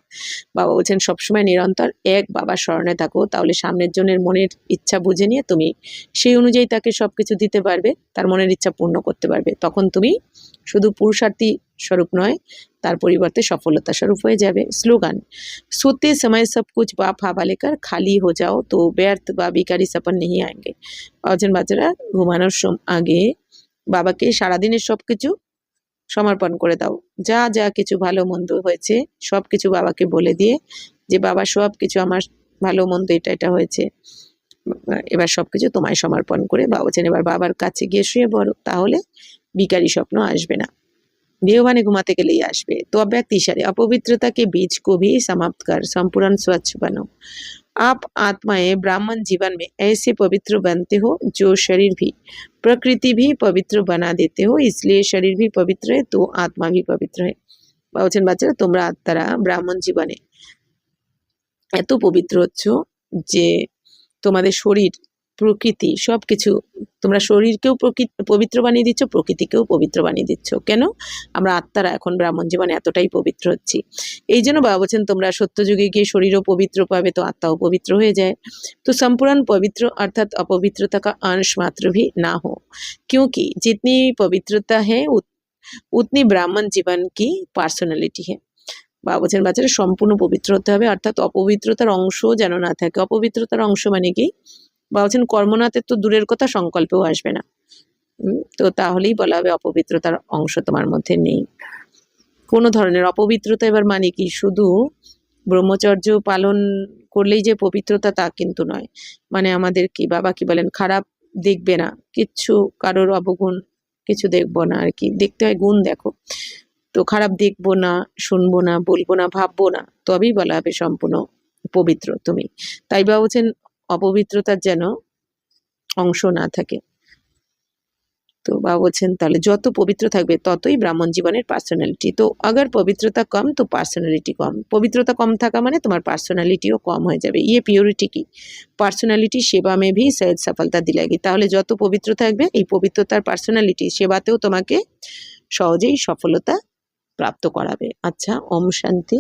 বাবা বলছেন সবসময় নিরন্তর এক বাবার স্মরণে থাকো, তাহলে সামনের জনের মনের ইচ্ছা বুঝে নিয়ে তুমি সেই অনুযায়ী তাকে সবকিছু দিতে পারবে, তার মনের ইচ্ছা পূর্ণ করতে পারবে। তখন তুমি শুধু পুরুষার্থী স্বরূপ নয়, তার পরিবর্তে সফলতা স্বরূপ হয়ে যাবে। স্লোগান, सोते समय सब कुछ बाप हवाले कर खाली हो जाओ तो व्यर्थ व बेकारी सपन नहीं आएंगे। বলছেন বাচ্চারা ঘুমানোর আগে বাবাকে সারাদিনের সবকিছু সমর্পণ করে দাও। যা যা কিছু ভালো মন্দ হয়েছে সবকিছু বাবাকে বলে দিয়ে যে বাবা সবকিছু আমার ভালো মন্দ এটা এটা হয়েছে, এবার সবকিছু তোমায় সমর্পণ করে বাবা বলছেন এবার বাবার কাছে গিয়ে শুয়ে পড়ো, তাহলে বিকারী স্বপ্ন আসবে না। देववाने घुमाते के लिए আসবে। तो अव्यक्त इशारे अपवित्रता के बीज को भी समाप्त कर संपूर्ण स्वच्छ बनो। आप आत्माएं ब्राह्मण जीवन में ऐसे पवित्र बनते हो जो शरीर भी प्रकृति भी पवित्र बना देते हो, इसलिए शरीर भी पवित्र है तो आत्मा भी पवित्र है। বলছেন বাচ্চারা তোমরা আত্মারা ব্রাহ্মণ জীবনে এত পবিত্র হচ্ছ যে তোমাদের শরীর প্রকৃতি সবকিছু, তোমরা শরীরকেও পবিত্র বানিয়ে দিচ্ছ, প্রকৃতিকেও পবিত্র বানিয়ে দিচ্ছ। কেন? আমরা আত্মারা এখন ব্রাহ্মণ জীবনে এতটাই পবিত্র হচ্ছি। এই জন্য বাবা বলছেন তোমরা সত্যযুগে গিয়ে শরীরও পবিত্র পাবে তো আত্মাও পবিত্র হয়ে যায়। তো संपूर्ण पवित्र अर्थात अपवित्रता का अंश मात्र भी ना हो, क्योंकि जितनी पवित्रता है उतनी ब्राह्मण जीवन की पार्सोनालिटी है। বাবা বলছেন বাচ্চারা সম্পূর্ণ পবিত্র হতে হবে, অর্থাৎ অপবিত্রতার অংশ যেন না থাকে। অপবিত্রতার অংশ মানে কি? বাবা বলছেন কর্মনাথে তো দূরের কথা, সংকল্পেও আসবে না। তো তাহলেই বলা হবে অপবিত্রতার অংশ তোমার মধ্যে নেই। কোনো ধরনের অপবিত্রতা এবার মানে কি শুধু ব্রহ্মচর্য পালন করলেই যে পবিত্রতা তা কিন্তু নয়। মানে আমাদের কি বাবা কি বলেন খারাপ দেখবে না, কিচ্ছু কারোর অবগুণ কিছু দেখবো না, আর কি দেখতে হয় গুণ দেখো। তো খারাপ দেখবো না, শুনবো না, বলবো না, ভাববো না, তবেই বলা হবে সম্পূর্ণ পবিত্র তুমি। তাই বাবা বলছেন অপবিত্রতার যেন অংশ না থাকে। তো বাবা বলছেন তাহলে যত পবিত্র থাকবে ততই ব্রাহ্মণ জীবনের পার্সোনালিটি। তো अगर पवित्रता कम तो পার্সোনালিটি কম। পবিত্রতা কম থাকা মানে তোমার পার্সোনালিটিও কম হয়ে যাবে। ये प्योरिटी की পার্সোনালিটি সেবা में भी सहज सफलता दिलाएगी। তাহলে যত পবিত্র থাকবে এই পবিত্রতার পার্সোনালিটি সেবাতেও তোমাকে সহজেই সফলতা প্রাপ্ত করাবে। আচ্ছা, ওম শান্তি।